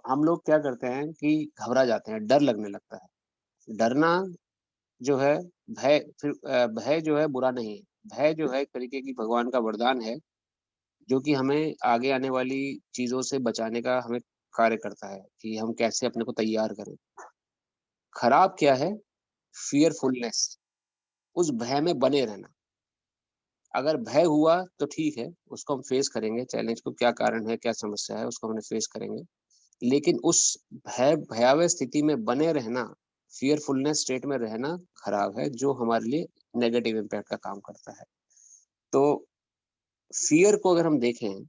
हम लोग क्या करते हैं कि घबरा जाते हैं, डर लगने लगता है। डरना जो है, भय जो है बुरा नहीं है। भय जो है एक तरीके की भगवान का वरदान है, जो कि हमें आगे आने वाली चीज़ों से बचाने का हमें कार्य करता है, कि हम कैसे अपने को तैयार करें। खराब क्या है? फ़ियरफुलनेस, उस भय में बने रहना। अगर भय हुआ तो ठीक है, उसको हम फेस करेंगे, चैलेंज को क्या कारण है, क्या समस्या है, उसको हमने फेस करेंगे। लेकिन उस भयावह स्थिति में बने रहना, फ़ियरफुलनेस स्टेट में रहना खराब है, जो हमारे लिए नेगेटिव इम्पैक्ट का काम करता है। तो फ़ियर को अगर हम देखें,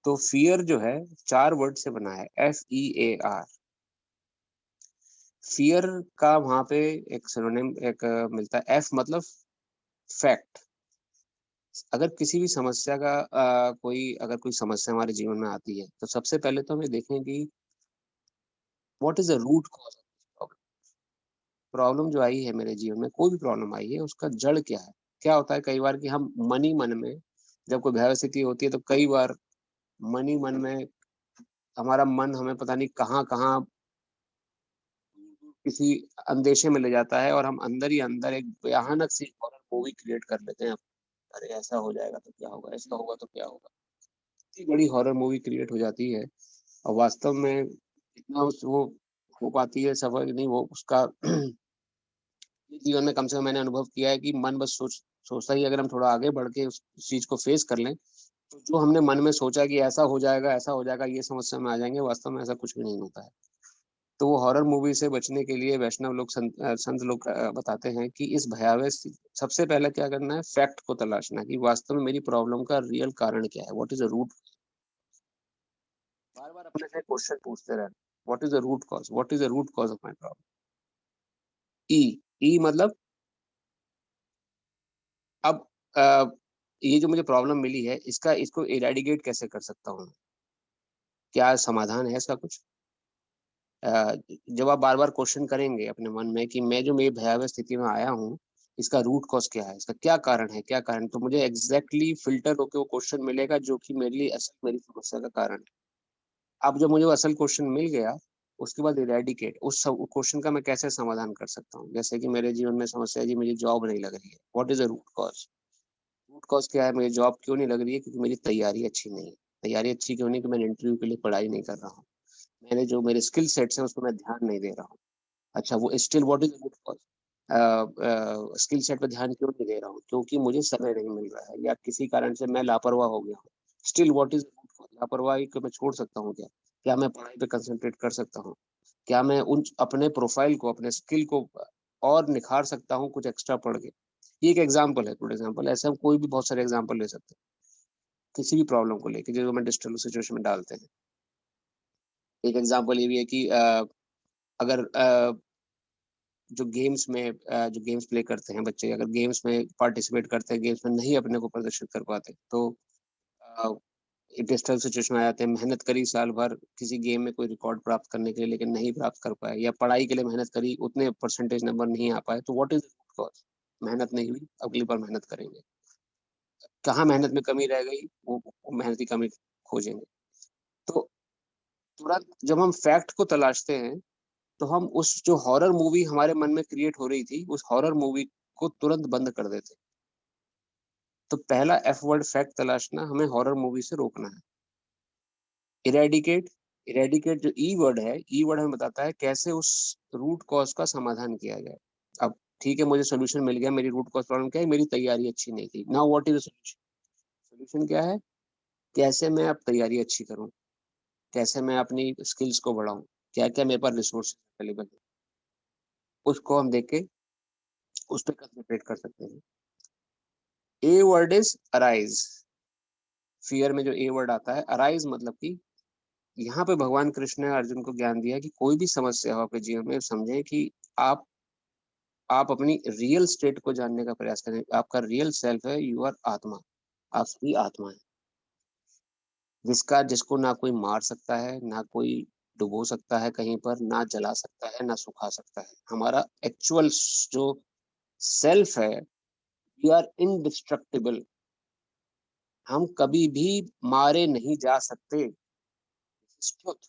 तो फ़ियर जो है 4 वर्ड से बना है, F-E-A-R। फ़ियर का वहाँ पे एक सिनोनिम मिलता है, F मतलब फैक्ट। अगर किसी भी समस्या का अगर कोई समस्या हमारे जीवन में आती है, तो सबसे पहले तो हमें देखें कि what is the root cause of this problem. Problem जो आई है मेरे जीवन में, कोई भी प्रॉब्लम आई है, उसका जड़ क्या है? क्या होता है कई बार कि हम मन ही मन में, जब कोई भयावह स्थिति होती है, तो कई बार मन ही मन में हमारा मन हमें पता नहीं कहाँ-कहाँ किसी अंदेशे में ले जाता है, और हम अंदर ही अंदर एक भयानक सी हॉरर मूवी क्रिएट कर लेते हैं। अरे! ऐसा हो जाएगा तो क्या होगा? ऐसा होगा तो क्या होगा? इतनी बड़ी हॉरर मूवी क्रिएट हो जाती है, और वास्तव में इतना उस वो हो पाती है सफल नहीं, वो उसका जीवन में कम से कम मैंने अनुभव किया है कि मन बस सोचता ही, अगर हम थोड़ा आगे बढ़ के उस चीज़ को फेस कर लें, तो जो हमने मन में सोचा कि ऐसा हो जाएगा, ये समस्या में आ जाएँगे, वास्तव में ऐसा कुछ भी नहीं होता है। तो वो हॉरर मूवी से बचने के लिए वैष्णव लोग, संत लोग बताते हैं कि इस भयावह स्थिति सबसे पहले क्या करना है, फैक्ट को तलाशना, कि वास्तव में मेरी प्रॉब्लम का रियल कारण क्या है? What is the root? बार-बार अपने से क्वेश्चन पूछते रहना, what is the root cause? What is the root cause of my problem? ई, ई मतलब अब अ, ये जो मुझे प्रॉब्लम मिली है, इसको इरेडिकेट कैसे कर सकता हूँ? क्या समाधान है इसका कुछ? अ, जब आप बार-बार क्वेश्चन करेंगे अपने मन में कि मैं जो मेरी भयावह स्थिति में आया हूँ, इसका रूट कॉज़ क्या है? इसका क्या कारण है, क्या कारण? तो मुझे एग्ज़ैक्टली फ़िल्टर होके वो क्वेश्चन मिलेगा, जो कि मेरे लिए असल मेरी समस्या का कारण है। अब जब मुझे वो असल क्वेश्चन मिल गया, उसके बाद इरेडिकेट उस सब क्वेश्चन का मैं कैसे समाधान कर सकता हूँ? जैसे कि मेरे जीवन में समस्या है जी, मुझे जॉब नहीं लग रही है। What is the root cause? Root cause क्या है, मुझे जॉब क्यों नहीं लग रही है? क्योंकि मेरी तैयारी अच्छी नहीं है। तैयारी अच्छी क्यों नहीं? कि मैंने इंटरव्यू के लिए पढ़ाई नहीं कर रहा हूँ। मैंने जो मेरे स्किल सेट्स हैं, उसपे मैं ध्यान नहीं दे रहा हूँ। अच्छा, वो still what is the root cause? Skill set पे ध्यान क्यों नहीं दे रहा हूँ? क्योंकि मुझे समय नहीं मिल रहा है, या किसी कारण से मैं लापरवाह हो गया हूँ। Still what is the root cause? लापरवाही को मैं छोड़ सकता हूँ क्या? क्या मैं पढ़ाई पे कंसंट्रेट कर सकता हूँ? क्या मैं उन अपने प्रोफ़ाइल को, अपने स्किल को और निखार सकता हूँ कुछ एक्स्ट्रा पढ़ के? ये एक एग्ज़ाम्पल है, गुड एग्ज़ाम्पल। ऐसे हम कोई भी बहुत सारे एग्ज़ाम्पल ले सकते हैं, किसी भी प्रॉब्लम को लेके जो हमें डिस्टर्ब सिचुएशन में डालते हैं। एक एग्ज़ाम्पल ये भी है कि अगर जो गेम्स प्ले करते हैं बच्चे, अगर गेम्स में पार्टिसिपेट करते हैं, गेम्स में नहीं अपने को प्रदर्शित कर पाते, तो अ, एक डिस्टर्ब सिचुएशन में आ जाते हैं। मेहनत करी साल भर किसी गेम में कोई रिकॉर्ड प्राप्त करने के लिए, लेकिन नहीं प्राप्त कर पाए, या पढ़ाई के लिए मेहनत करी, उतने परसेंटेज नंबर नहीं आ पाए, तो what is the root cause? मेहनत नहीं हुई, अगली बार मेहनत करेंगे। कहाँ मेहनत में कमी रह गई, वो मेहनत की कमी खोजेंगे। तो तुरंत जब हम फैक्ट को तलाशते हैं, तो हम उस जो हॉरर मूवी हमारे मन में क्रिएट हो रही थी, उस हॉरर मूवी को तुरंत बंद कर देते हैं। तो पहला एफ वर्ड फैक्ट तलाशना, हमें हॉरर मूवी से रोकना है। इरेडिकेट, इरेडिकेट जो ई वर्ड है, ई वर्ड हमें बताता है कैसे उस रूट कॉज़ का समाधान किया जाए। अब ठीक है, मुझे सॉल्यूशन मिल गया, मेरी रूट कॉज़ प्रॉब्लम क्या है? मेरी तैयारी अच्छी नहीं थी। Now what is the solution? Solution क्या है? कैसे मैं अब तैयारी अच्छी करूँ? कैसे मैं अपनी स्किल्स को बढ़ाऊँ? क्या-क्या मेरे पास रिसोर्स अवेलेबल है? उसको हम देख के उस पे कंसंट्रेट कर सकते हैं। A word is arise. Fear में जो ए वर्ड आता है, अराइज़ मतलब कि यहाँ पे भगवान कृष्ण ने अर्जुन को ज्ञान दिया कि कोई भी समस्या हो आपके जीवन में, समझें कि आप आप अपनी रियल स्टेट को जानने का प्रयास करें। आपका रियल सेल्फ है, यू आर आत्मा। आप सभी आत्मा हैं। जिसको ना कोई मार सकता है, ना कोई डुबो सकता है कहीं पर, ना जला सकता है, ना सुखा सकता है। हमारा एक्चुअल जो सेल्फ है, वी आर इंडिस्ट्रक्टिबल। हम कभी भी मारे नहीं जा सकते। ट्रुथ।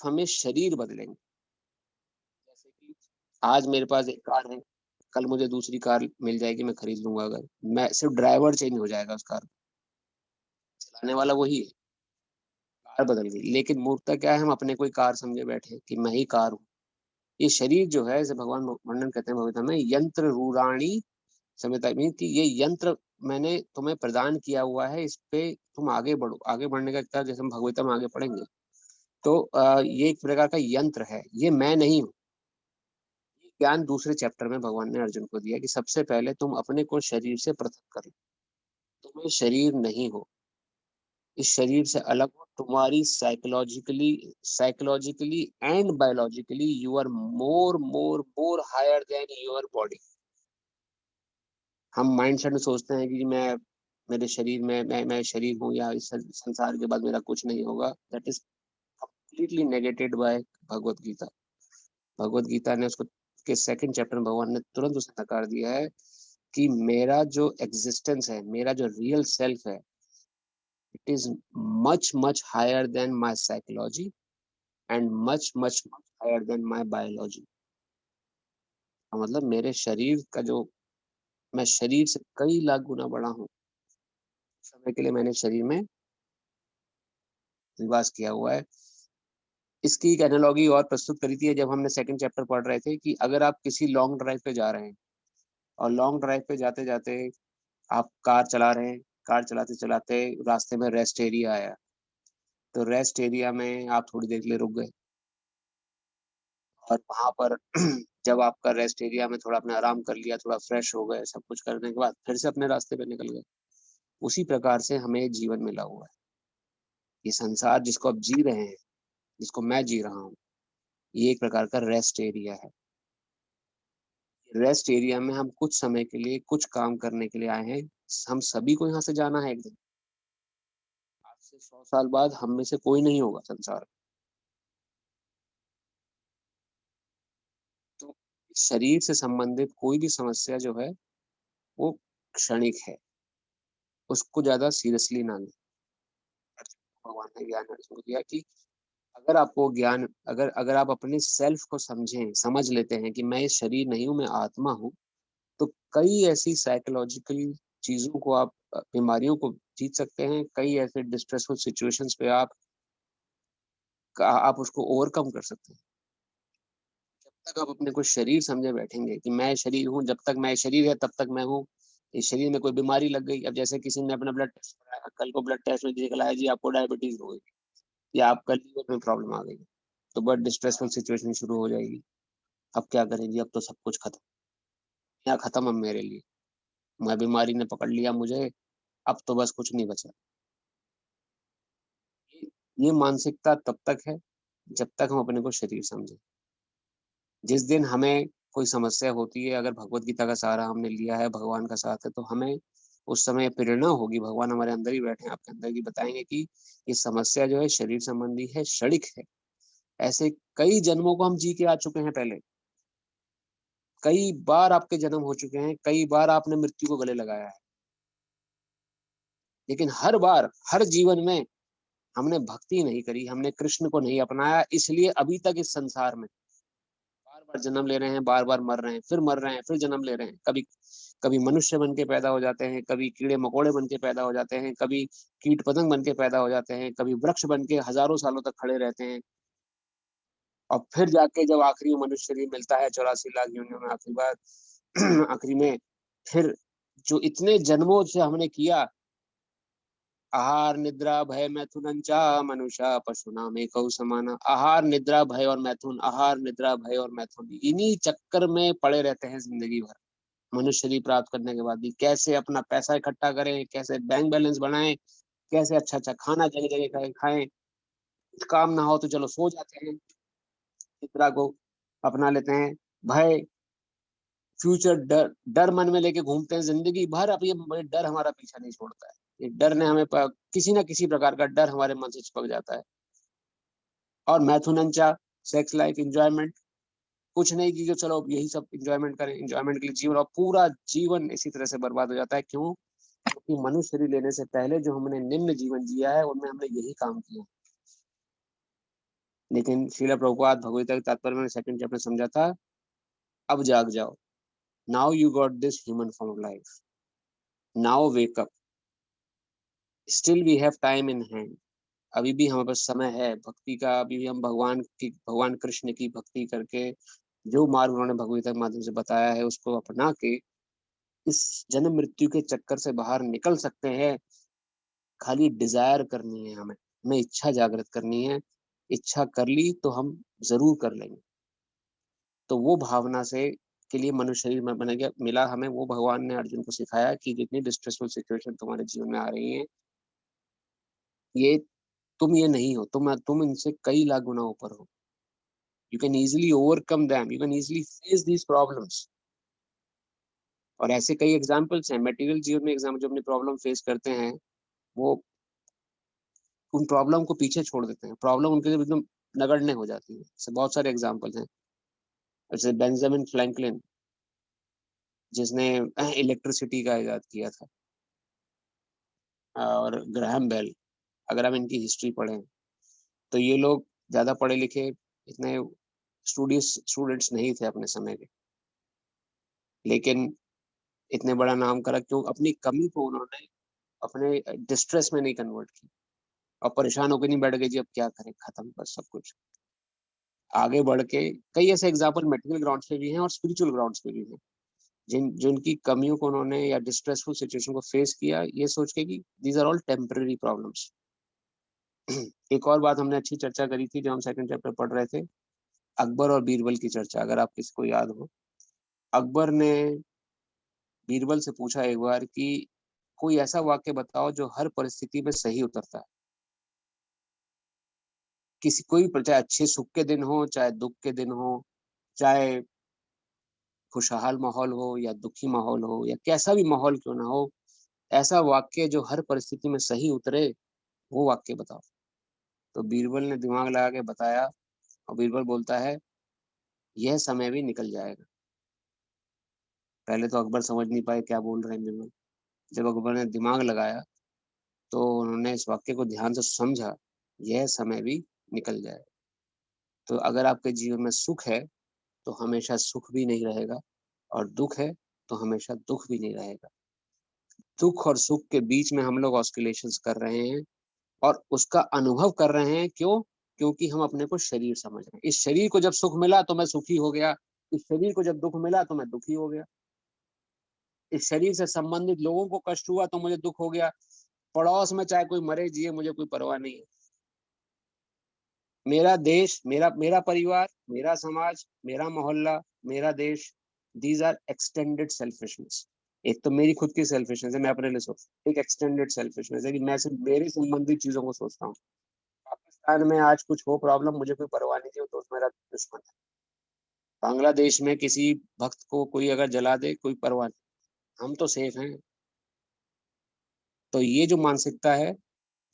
हमें शरीर बदलेंगे। जैसे कि आज मेरे पास एक कार है, कल मुझे दूसरी कार मिल जाएगी, मैं खरीद लूंगा। अगर मैं सिर्फ ड्राइवर चेंज हो जाएगा, उस कार चलाने वाला वही है, कार बदल गई। लेकिन मूर्खता क्या है, हम अपने कोई कार समझे बैठे कि मैं ही कार हूँ। ये शरीर जो है, जैसे भगवान वर्णन करते हैं भगवत में, यंत्र रूराणी संहिता में, कि ये यंत्र मैंने तुम्हें प्रदान किया हुआ है, इस पे तुम आगे बढ़ो। आगे बढ़ने का क्या, जैसे हम भगवत में आगे पढ़ेंगे, तो ये एक प्रकार का यंत्र है, ये मैं नहीं हूँ। ये ज्ञान दूसरे चैप्टर में भगवान ने अर्जुन को दिया कि सबसे पहले तुम अपने को शरीर से पृथक कर लो, तुम्हें शरीर नहीं हो, इस शरीर से अलग हो। तुम्हारी psychologically and biologically you are more more more higher than your body. हम माइंडसेट में सोचते हैं कि मैं, मेरे शरीर में, मैं शरीर हूँ, या इस संसार के बाद मेरा कुछ नहीं होगा। That is completely negated by Bhagavad Gita. Bhagavad Gita ने उसको के सेकंड चैप्टर में भगवान ने तुरंत उसे नकार दिया है कि मेरा जो एग्जिस्टेंस है, मेरा जो रियल सेल्फ है, it is much much higher than my psychology and much much much higher than my biology. मतलब मेरे शरीर का जो, मैं शरीर से कई लाख गुना बड़ा हूँ। समय के लिए मैंने शरीर में निवास किया हुआ है। इसकी एक एनालॉजी और प्रस्तुत करी थी जब हमने सेकंड चैप्टर पढ़ रहे थे, कि अगर आप किसी लॉन्ग ड्राइव पे जा रहे हैं, और लॉन्ग ड्राइव पे जाते जाते आप कार चला रहे हैं, कार चलाते चलाते रास्ते में रेस्ट एरिया आया, तो रेस्ट एरिया में आप थोड़ी देर के लिए रुक गए, और वहां पर जब आपका रेस्ट एरिया में थोड़ा आपने आराम कर लिया, थोड़ा फ्रेश हो गए, सब कुछ करने के बाद फिर से अपने रास्ते पे निकल गए। उसी प्रकार से हमें जीवन मिला हुआ है। ये संसार जिसको आप जी रहे हैं, जिसको मैं जी रहा हूँ, ये एक प्रकार का रेस्ट एरिया है। रेस्ट एरिया में हम कुछ समय के लिए कुछ काम करने के लिए आए हैं। हम सभी को यहाँ से जाना है एक दिन। आज से 100 साल बाद हम में से कोई नहीं होगा संसार में। तो शरीर से संबंधित कोई भी समस्या जो है, वो क्षणिक है, उसको ज्यादा सीरियसली ना लें। भगवान ने ज्ञान अर्जुन को दिया कि अगर आपको ज्ञान, अगर अगर आप अपने सेल्फ को समझें, समझ लेते हैं कि मैं ये शरीर नहीं हूँ, मैं आत्मा हूँ, तो कई ऐसी साइकोलॉजिकल चीजों को आप, बीमारियों को जीत सकते हैं। कई ऐसे डिस्ट्रेसफुल सिचुएशंस पे आप उसको ओवरकम कर सकते हैं। जब तक आप अपने को शरीर समझे बैठेंगे कि मैं शरीर हूँ, जब तक मैं शरीर है तब तक मैं हूँ। इस शरीर में कोई बीमारी लग गई, अब जैसे किसी ने अपना ब्लड टेस्ट कराया, कल को ब्लड टेस्ट में निकला जी आपको डायबिटीज हो गई, या आपका लीवर में प्रॉब्लम आ गई, तो बहुत डिस्ट्रेसफुल सिचुएशन शुरू हो जाएगी। अब क्या करेंगे, अब तो सब कुछ खत्म, क्या खत्म अब मेरे लिए, मैं, बीमारी ने पकड़ लिया मुझे, अब तो बस कुछ नहीं बचा। ये मानसिकता तब तक है जब तक हम अपने को शरीर समझे। जिस दिन हमें कोई समस्या होती है, अगर भगवत गीता का सहारा हमने लिया है, भगवान का साथ है, तो हमें उस समय प्रेरणा होगी, भगवान हमारे अंदर ही बैठे हैं, आपके अंदर ही, बताएंगे कि ये समस्या जो है शरीर संबंधी है, क्षणिक है। ऐसे कई जन्मों को हम जी के आ चुके हैं पहले, कई बार आपके जन्म हो चुके हैं, कई बार आपने मृत्यु को गले लगाया है, लेकिन हर बार, हर जीवन में हमने भक्ति नहीं करी, हमने कृष्ण को नहीं अपनाया, इसलिए अभी तक इस संसार में बार बार जन्म ले रहे हैं, बार बार मर रहे हैं, फिर मर रहे हैं, फिर जन्म ले रहे हैं। कभी कभी मनुष्य बन के पैदा हो जाते हैं, कभी कीड़े मकोड़े बन के पैदा हो जाते हैं, कभी कीट पतंग बन के पैदा हो जाते हैं, कभी वृक्ष बन के हजारों सालों तक खड़े रहते हैं, और फिर जाके जब आखिरी में मनुष्य शरीर मिलता है 84 लाख योनियों में, आखिरी बार आखिरी में, फिर जो इतने जन्मों से हमने किया, आहार निद्रा भय मैथुन चा मनुष्य पशुना में कौ समाना। आहार निद्रा भय और मैथुन, आहार निद्रा भय और मैथुन, इन्हीं चक्कर में पड़े रहते हैं जिंदगी भर। मनुष्य शरीर प्राप्त करने के बाद भी कैसे अपना पैसा इकट्ठा करें, कैसे बैंक बैलेंस बनाएं, कैसे अच्छा अच्छा खाना जगह जगह खाएं, कुछ काम ना हो तो चलो सो जाते हैं, निद्रा को अपना लेते हैं। भय, फ्यूचर, डर, डर मन में लेके घूमते हैं जिंदगी भर। अब ये डर हमारा पीछा नहीं छोड़ता है, ये डर ने हमें किसी ना किसी प्रकार का डर हमारे मन से चिपक जाता है। और मैथुनंचा, सेक्स लाइफ, इंजॉयमेंट, कुछ नहीं की, चलो यही सब इंजॉयमेंट करें, इंजॉयमेंट के लिए जीवन, और पूरा जीवन इसी तरह से बर्बाद हो जाता है। क्यों? क्योंकि मनुष्य शरीर लेने से पहले जो हमने निम्न जीवन जिया है, उनमें हमने यही काम किया। लेकिन श्रील प्रभुपाद भगवद गीता के तात्पर्य में सेकंड चैप्टर समझा था, अब जाग जाओ, now you got this human form of life, now wake up, still we have time in hand, अभी भी हमारे पास समय है भक्ति का, अभी भी हम भगवान कृष्ण की भक्ति करके जो मार्ग उन्होंने भगवत के माध्यम से बताया है उसको अपना के इस जन्म मृत्यु के चक्कर से बाहर निकल सकते हैं। खाली डिजायर करनी है हमें इच्छा जागृत करनी है, इच्छा कर ली तो हम जरूर कर लेंगे। तो वो भावना से के लिए मनुष्य शरीर में बना गया मिला हमें, वो भगवान ने अर्जुन को सिखाया कि जितनी डिस्ट्रेसफुल सिचुएशन तुम्हारे जीवन में आ रही है, ये तुम ये नहीं हो, तुम इनसे कई लाख गुना ऊपर हो। You can easily overcome them, you can easily face these problems. और ऐसे कई एग्जाम्पल्स हैं मटेरियल जीवन में, एग्जाम्पल जो अपनी प्रॉब्लम फेस करते हैं वो उन प्रॉब्लम को पीछे छोड़ देते हैं, प्रॉब्लम उनके लिए एकदम नगण्य हो जाती है। ऐसे बहुत सारे एग्जाम्पल हैं, जैसे बेंजामिन फ्रैंकलिन जिसने इलेक्ट्रिसिटी का इजाद किया था, और ग्राहम बेल, अगर हम इनकी हिस्ट्री पढ़ें तो ये लोग ज्यादा पढ़े लिखे इतने स्टूडेंट्स नहीं थे अपने समय के, लेकिन इतने बड़ा नाम करा क्यों? अपनी कमी को उन्होंने अपने डिस्ट्रेस में नहीं कन्वर्ट की और परेशान होकर नहीं बैठ गए जी अब क्या करें, खत्म बस सब कुछ। आगे बढ़ के कई ऐसे एग्जाम्पल मेटेरियल ग्राउंड्स पे भी हैं और स्पिरिचुअल ग्राउंड्स पे भी हैं, जिनकी कमियों को उन्होंने या डिस्ट्रेसफुल सिचुएशन को फेस किया ये सोच के कि these are all temporary problems. एक और बात हमने अच्छी चर्चा करी थी जब हम सेकंड चैप्टर पढ़ रहे थे, अकबर और बीरबल की चर्चा, अगर आप किसी को याद हो। अकबर ने बीरबल से पूछा एक बार कि कोई ऐसा वाक्य बताओ जो हर परिस्थिति में सही उतरता है, किसी कोई चाहे अच्छे सुख के दिन हो चाहे दुख के दिन हो, चाहे खुशहाल माहौल हो या दुखी माहौल हो या कैसा भी माहौल क्यों ना हो, ऐसा वाक्य जो हर परिस्थिति में सही उतरे वो वाक्य बताओ। तो बीरबल ने दिमाग लगा के बताया और बीरबल बोलता है यह समय भी निकल जाएगा। पहले तो अकबर समझ नहीं पाए क्या बोल रहे हैं बीरबल, जब अकबर ने दिमाग लगाया तो उन्होंने इस वाक्य को ध्यान से समझा, यह समय भी निकल जाएगा। तो अगर आपके जीवन में सुख है तो हमेशा सुख भी नहीं रहेगा, और दुख है तो हमेशा दुख भी नहीं रहेगा। दुख और सुख के बीच में हम लोग ऑस्किलेशंस कर रहे हैं और उसका अनुभव कर रहे हैं। क्यों? क्योंकि हम अपने को शरीर समझ रहे हैं। इस शरीर को जब सुख मिला तो मैं सुखी हो गया, इस शरीर को जब दुख मिला तो मैं दुखी हो गया, इस शरीर से संबंधित लोगों को कष्ट हुआ तो मुझे दुख हो गया, पड़ोस में चाहे कोई मरे जिए मुझे कोई परवाह नहीं है। मेरा देश, मेरा मेरा परिवार, मेरा समाज, मेरा मोहल्ला, मेरा देश, दीज आर एक्सटेंडेड सेल्फिशनेस। एक तो मेरी खुद की सेल्फिशनेस है, मैं अपने लिए सोच, एक एक्सटेंडेड सेल्फिशनेस है कि मैं सिर्फ मेरे संबंधित चीजों को सोचता हूँ। पाकिस्तान में आज कुछ हो प्रॉब्लम, मुझे कोई परवाह नहीं थी, तो मेरा दुश्मन है। बांग्लादेश में किसी भक्त को कोई अगर जला दे कोई परवाह नहीं, हम तो सेफ हैं। तो ये जो मानसिकता है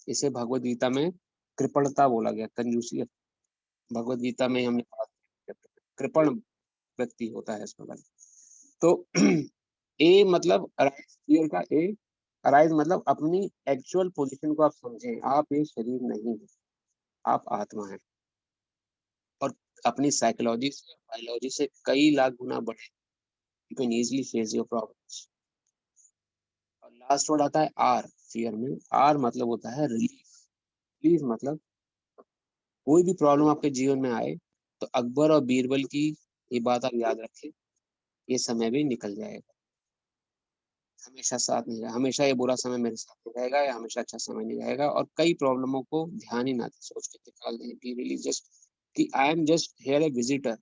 इसे भगवत गीता में कृपणता बोला गया, कंजूसी। भगवत गीता में हमने पढ़ा कृपण व्यक्ति होता है इसमें। तो ए मतलब अराइज, फियर का ए, अराइज मतलब अपनी एक्चुअल पोजीशन को आप समझें, आप ये शरीर नहीं है, आप आत्मा है और अपनी साइकोलॉजी से बायोलॉजी से कई लाख गुना बड़े। You can easily face your problems. और लास्ट वर्ड आता है आर, फियर में आर मतलब होता है रिलीफ। रिलीफ मतलब कोई भी प्रॉब्लम आपके जीवन में आए तो अकबर और बीरबल की ये बात आप याद रखें, ये समय भी निकल जाएगा, हमेशा साथ नहीं रहेगा, हमेशा ये बुरा समय मेरे साथ नहीं रहेगा या हमेशा अच्छा समय नहीं रहेगा। और कई प्रॉब्लमों को ध्यान ही ना दे, सोच के निकाल दें कि रियली जस्ट कि I am just here a visitor.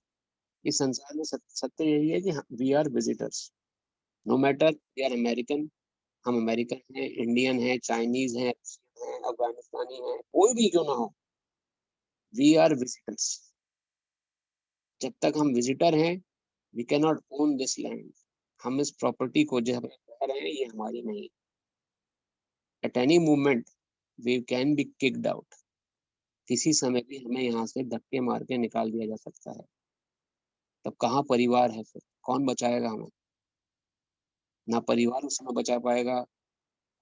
इस संसार में सत्य यही है कि we are visitors. No matter we are American, हम अमेरिकन हैं, इंडियन हैं, चाइनीज हैं, अफगानिस्तानी हैं, कोई भी क्यों ना हो, वी आर विजिटर्स। जब तक हम विजिटर हैं we can not own this land. हम इस प्रॉपर्टी को जो हम कह रहे हैं ये हमारी नहीं। At any moment we can be kicked out. किसी समय भी हमें यहाँ से धक्के मार के निकाल दिया जा सकता है। तब कहाँ परिवार है? फिर कौन बचाएगा हमें? ना परिवार उस समय बचा पाएगा,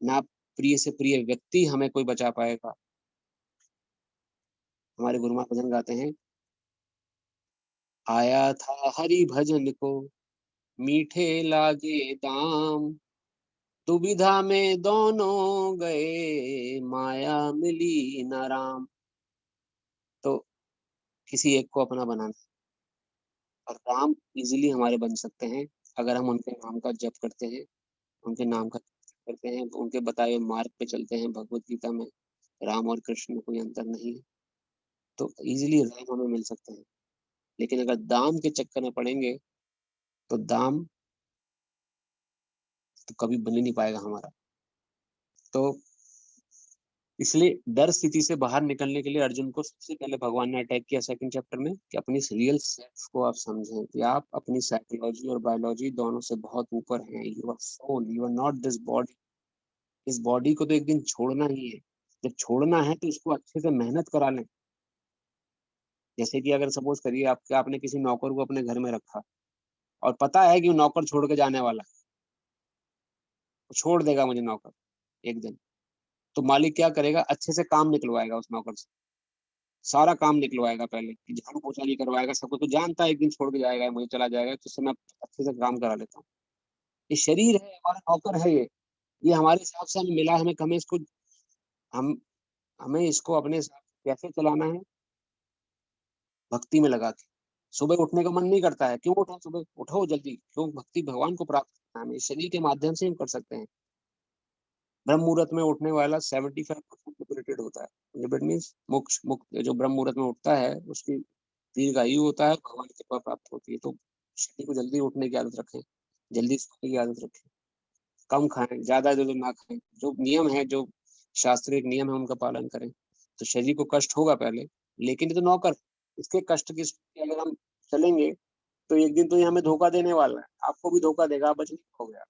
ना प्रिय से प्रिय व्यक्ति हमें कोई बचा पाएगा। हमारे गुरु महाराज भजन गाते हैं, आया था हरि भजन को मीठे लागे दाम, दुविधा में दोनों गए माया मिली न राम। तो किसी एक को अपना बनाना, और राम इजीली हमारे बन सकते हैं अगर हम उनके नाम का जप करते हैं, उनके नाम का जप करते हैं, उनके बताए हुए मार्ग पे चलते हैं। भगवत गीता में राम और कृष्ण में कोई अंतर नहीं है, तो इजीली राम हमें मिल सकते हैं। लेकिन अगर दाम के चक्कर में पड़ेंगे तो दाम तो कभी बन ही नहीं पाएगा हमारा। तो इसलिए डर स्थिति से बाहर निकलने के लिए अर्जुन को सबसे पहले भगवान ने अटैक किया सेकंड चैप्टर में कि अपनी रियल सेल्फ को आप समझें कि आप अपनी साइकोलॉजी और बायोलॉजी दोनों से बहुत ऊपर हैं। You are soul, you are not this body. इस बॉडी को तो एक दिन छोड़ना ही है। जब छोड़ना है तो इसको अच्छे से मेहनत करा लें। जैसे कि अगर सपोज करिए आपने किसी नौकर को अपने घर में रखा और पता है कि वो नौकर छोड़ के जाने वाला है, वो छोड़ देगा मुझे नौकर एक दिन, तो मालिक क्या करेगा, अच्छे से काम निकलवाएगा उस नौकर से, सारा काम निकलवाएगा, पहले कि झाड़ू पोछा नहीं करवाएगा सबको, तो जानता है एक दिन छोड़ के जाएगा, मुझे चला जाएगा, तो उससे मैं अच्छे से काम करा लेता हूँ। ये शरीर है, हमारा नौकर है ये हमारे हिसाब से हमें मिला है, हमें इसको हम हमें इसको अपने हिसाब से कैसे चलाना है, भक्ति में लगा के। सुबह उठने का मन नहीं करता है, क्यों उठो सुबह, उठो जल्दी, क्यों, भक्ति भगवान को प्राप्त करना है, हमें शरीर के माध्यम से हम कर सकते हैं। ब्रह्म मुहूर्त में उठने वाला 75% लिबरेटेड होता है। लिबरेट मीन्स मोक्ष, मुक्त। जो ब्रह्म मुहूर्त में उठता है उसकी दीर्घायु होता है, भगवान की कृपा प्राप्त होती है। तो शरीर को जल्दी उठने की आदत रखें, जल्दी सोने की आदत रखें, कम खाएं, ज्यादा जो ना खाएं, जो नियम है, जो शास्त्रीय नियम है उनका पालन करें। तो शरीर को कष्ट होगा पहले, लेकिन ये तो नौकर, इसके कष्ट की अगर हम चलेंगे तो एक दिन तो ये हमें धोखा देने वाला है, आपको भी धोखा देगा, आप बचने हो गया,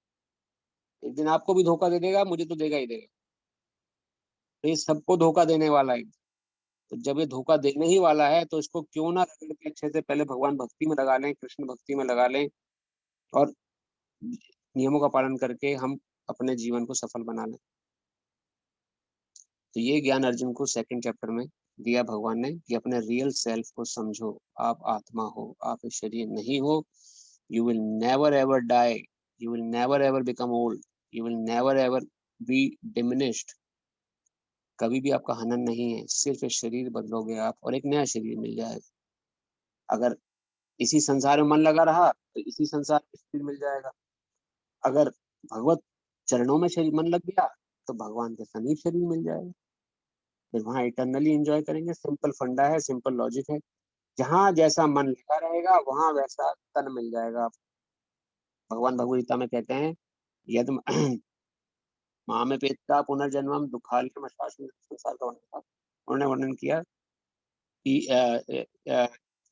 एक दिन आपको भी धोखा दे देगा, मुझे तो देगा ही देगा। तो ये सबको धोखा देने वाला है। तो जब ये धोखा देने ही वाला है तो इसको क्यों ना रगड़ के अच्छे से पहले भगवान भक्ति में लगा लें, कृष्ण भक्ति में लगा लें, और नियमों का पालन करके हम अपने जीवन को सफल बना लें। तो ये ज्ञान अर्जुन को सेकंड चैप्टर में दिया भगवान ने कि अपने रियल सेल्फ को समझो, आप आत्मा हो, आप एक शरीर नहीं हो। You will never ever die, you will never ever become old, you will never ever be diminished. कभी भी आपका हनन नहीं है, सिर्फ एक शरीर बदलोगे आप और एक नया शरीर मिल जाएगा। अगर इसी संसार में मन लगा रहा तो इसी संसार में शरीर मिल जाएगा। अगर भगवत चरणों में शरीर मन लग गया तो भगवान के समीप शरीर मिल जाएगा, फिर वहां इटरनली एंजॉय करेंगे। सिंपल फंडा है, सिंपल लॉजिक है। जहां जैसा मन लगा रहेगा वहां वैसा तन मिल जाएगा। भगवान भगवद गीता में कहते हैं, यद मामे पेता पुनर्जन्मम दुखालयम शाश्वत, संसार का वर्णन था, उन्होंने वर्णन किया कि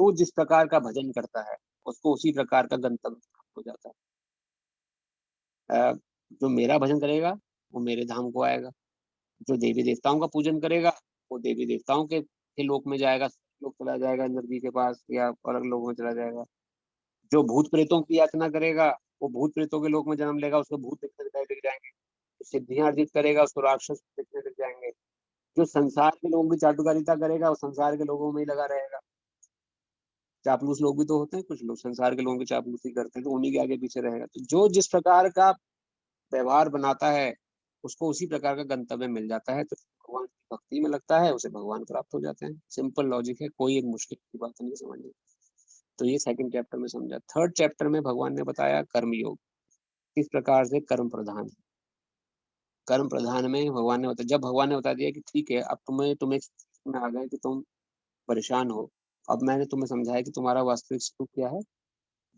तो जिस प्रकार का भजन करता है उसको उसी प्रकार का गंतव्य प्राप्त हो जाता है। जो मेरा भजन करेगा वो मेरे धाम को आएगा, जो देवी देवताओं का पूजन करेगा वो देवी देवताओं के लोक में जाएगा, लोग चला जाएगा इंद्र जी के पास या अलग लोगों में चला जाएगा। जो भूत प्रेतों की याचना करेगा वो भूत प्रेतों के लोक में जन्म लेगा, उसको भूत दिखने दिख जाएंगे। जो सिद्धियां अर्जित करेगा उसको राक्षस दिखने दिख जाएंगे। जो संसार के लोगों की चाटुकारिता करेगा वो संसार के लोगों में ही लगा रहेगा। चापलूस लोग भी तो होते हैं, कुछ लोग संसार के लोगों की चापलूसी करते हैं, तो उन्हीं के आगे पीछे रहेगा। तो जो जिस प्रकार का व्यवहार बनाता है उसको उसी प्रकार का गंतव्य मिल जाता है। तो भगवान की भक्ति में लगता है, उसे भगवान प्राप्त हो जाते हैं। सिंपल लॉजिक है, कोई एक मुश्किल की बात नहीं समझनी। तो ये सेकंड चैप्टर में समझा। थर्ड चैप्टर में भगवान ने बताया कर्म योग किस प्रकार से कर्म प्रधान है। कर्म प्रधान में भगवान ने बताया, जब भगवान ने बता दिया कि ठीक है अब तुम्हें में आ गए कि तुम परेशान हो, अब मैंने तुम्हें समझाया कि तुम्हारा वास्तविक स्वरूप क्या है,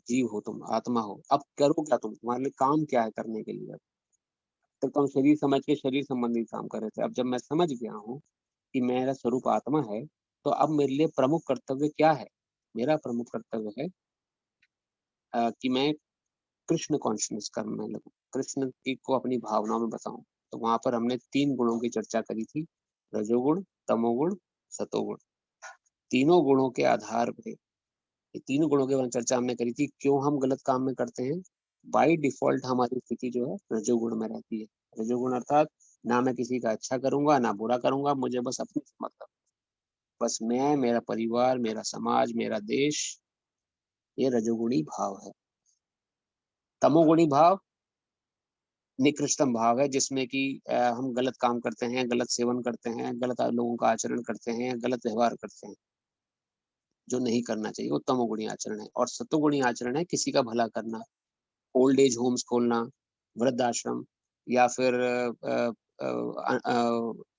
जीव हो तुम, आत्मा हो। अब करो क्या, तुम्हारे लिए काम क्या है करने के लिए। तब तो हम शरीर समझ के शरीर संबंधी काम कर रहे थे, अब जब मैं समझ गया हूँ कि मेरा स्वरूप आत्मा है, तो अब मेरे लिए प्रमुख कर्तव्य क्या है। मेरा प्रमुख कर्तव्य है कि मैं कृष्ण कॉन्शियस कर्म में लगूं, कृष्ण की को अपनी भावनाओं में बताऊं। तो वहां पर हमने 3 गुणों की चर्चा करी थी, रजोगुण, तमोगुण, सतोगुण। तीनों गुणों के आधार पे, ये तीनों गुणों के बारे में चर्चा हमने करी थी, क्यों हम गलत काम में करते हैं। बाई डिफॉल्ट हमारी स्थिति जो है रजोगुण में रहती है। रजोगुण अर्थात ना मैं किसी का अच्छा करूंगा ना बुरा करूंगा, मुझे बस अपनी मतलब, बस मैं, मेरा परिवार, मेरा समाज, मेरा देश, ये रजोगुणी भाव है। तमोगुणी भाव निकृष्टतम भाव है, जिसमें कि हम गलत काम करते हैं, गलत सेवन करते हैं, गलत लोगों का आचरण करते हैं, गलत व्यवहार करते हैं, जो नहीं करना चाहिए, वो तमोगुणी आचरण है। और सतोगुणी आचरण है किसी का भला करना, ओल्ड एज होम्स खोलना, वृद्धाश्रम, या फिर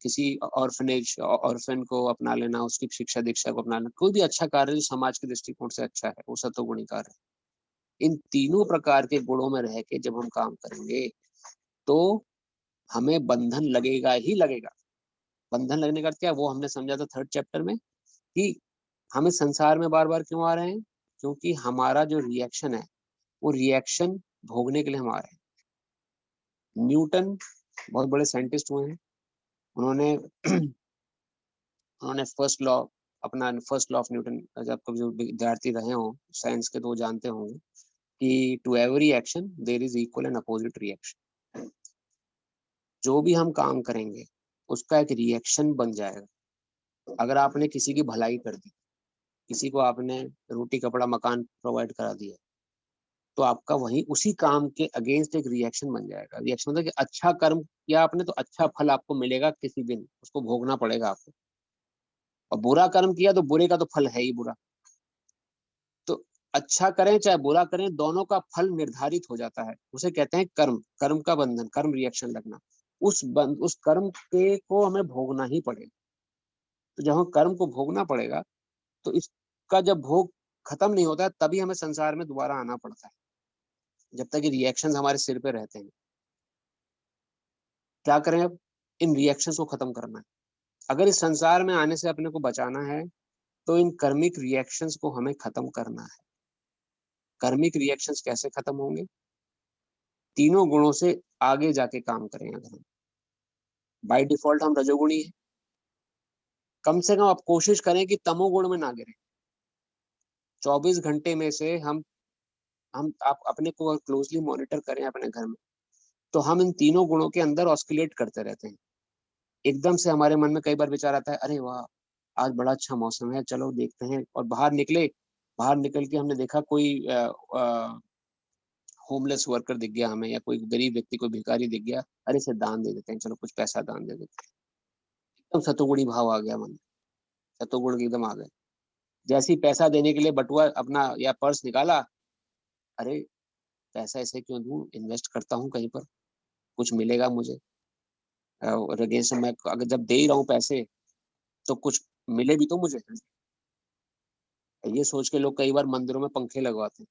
किसी ऑर्फनेज ऑर्फन को अपना लेना, उसकी शिक्षा दीक्षा को अपना लेना, कोई भी अच्छा कार्य जो समाज के दृष्टिकोण से अच्छा है, वो सतोगुणी कार्य है। इन तीनों प्रकार के गुणों में रह के जब हम काम करेंगे तो हमें बंधन लगेगा ही लगेगा। बंधन लगने का क्या, वो हमने समझा था थर्ड चैप्टर में, कि हमें संसार में बार बार क्यों आ रहे हैं, क्योंकि हमारा जो रिएक्शन है वो रिएक्शन भोगने के लिए हम आ रहे हैं। न्यूटन बहुत बड़े साइंटिस्ट हुए हैं, उन्होंने उन्होंने फर्स्ट लॉ ऑफ न्यूटन, जब कभी जो विद्यार्थी रहे हों साइंस के तो वो जानते होंगे कि to every action there is equal and opposite reaction. जो भी हम काम करेंगे उसका एक रिएक्शन बन जाएगा। अगर आपने किसी की भलाई कर दी, किसी को आपने रोटी कपड़ा मकान प्रोवाइड करा दिया, तो आपका वही उसी काम के अगेंस्ट एक रिएक्शन बन जाएगा। रिएक्शन मतलब कि अच्छा कर्म किया आपने तो अच्छा फल आपको मिलेगा, किसी दिन उसको भोगना पड़ेगा आपको। और बुरा कर्म किया तो बुरे का तो फल है ही बुरा। तो अच्छा करें चाहे बुरा करें, दोनों का फल निर्धारित हो जाता है, उसे कहते हैं कर्म। कर्म का बंधन, कर्म रिएक्शन लगना, उस कर्म के को हमें भोगना ही पड़ेगा। तो जब हम कर्म को भोगना पड़ेगा तो इसका जब भोग खत्म नहीं होता है तभी हमें संसार में दोबारा आना पड़ता है, जब तक ये रिएक्शंस हमारे सिर पे रहते हैं। क्या करें अब, इन रिएक्शंस को खत्म करना है। अगर इस संसार में आने से अपने को बचाना है तो इन कर्मिक रिएक्शंस को हमें खत्म करना है। कर्मिक रिएक्शंस कैसे खत्म होंगे, तीनों गुणों से आगे जाके काम करें। अगर हम बाय डिफॉल्ट हम रजोगुणी है, कम से कम आप कोशिश करें कि तमोगुण में ना गिरे। 24 घंटे में से हम आप अपने को क्लोजली मॉनिटर करें अपने घर में, तो हम इन तीनों गुणों के अंदर ऑस्किलेट करते रहते हैं। एकदम से हमारे मन में कई बार विचार आता है, अरे वाह आज बड़ा अच्छा मौसम है, चलो देखते हैं, और बाहर निकले, बाहर निकल के हमने देखा कोई होमलेस वर्कर दिख गया हमें, या कोई गरीब व्यक्ति, कोई भिखारी दिख गया, अरे इसे दान दे देते हैं, चलो कुछ पैसा दान दे देते हैं। एकदम सतोगुणी भाव आ गया मन में, सतोगुण एकदम आ गए। जैसे ही पैसा देने के लिए बटुआ अपना या पर्स निकाला, अरे पैसा ऐसे क्यों दूं, इन्वेस्ट करता हूँ कहीं पर, कुछ मिलेगा मुझे। और अगेंस्ट मैं अगर जब दे ही रहा हूँ पैसे तो कुछ मिले भी तो मुझे। ये सोच के लोग कई बार मंदिरों में पंखे लगवाते हैं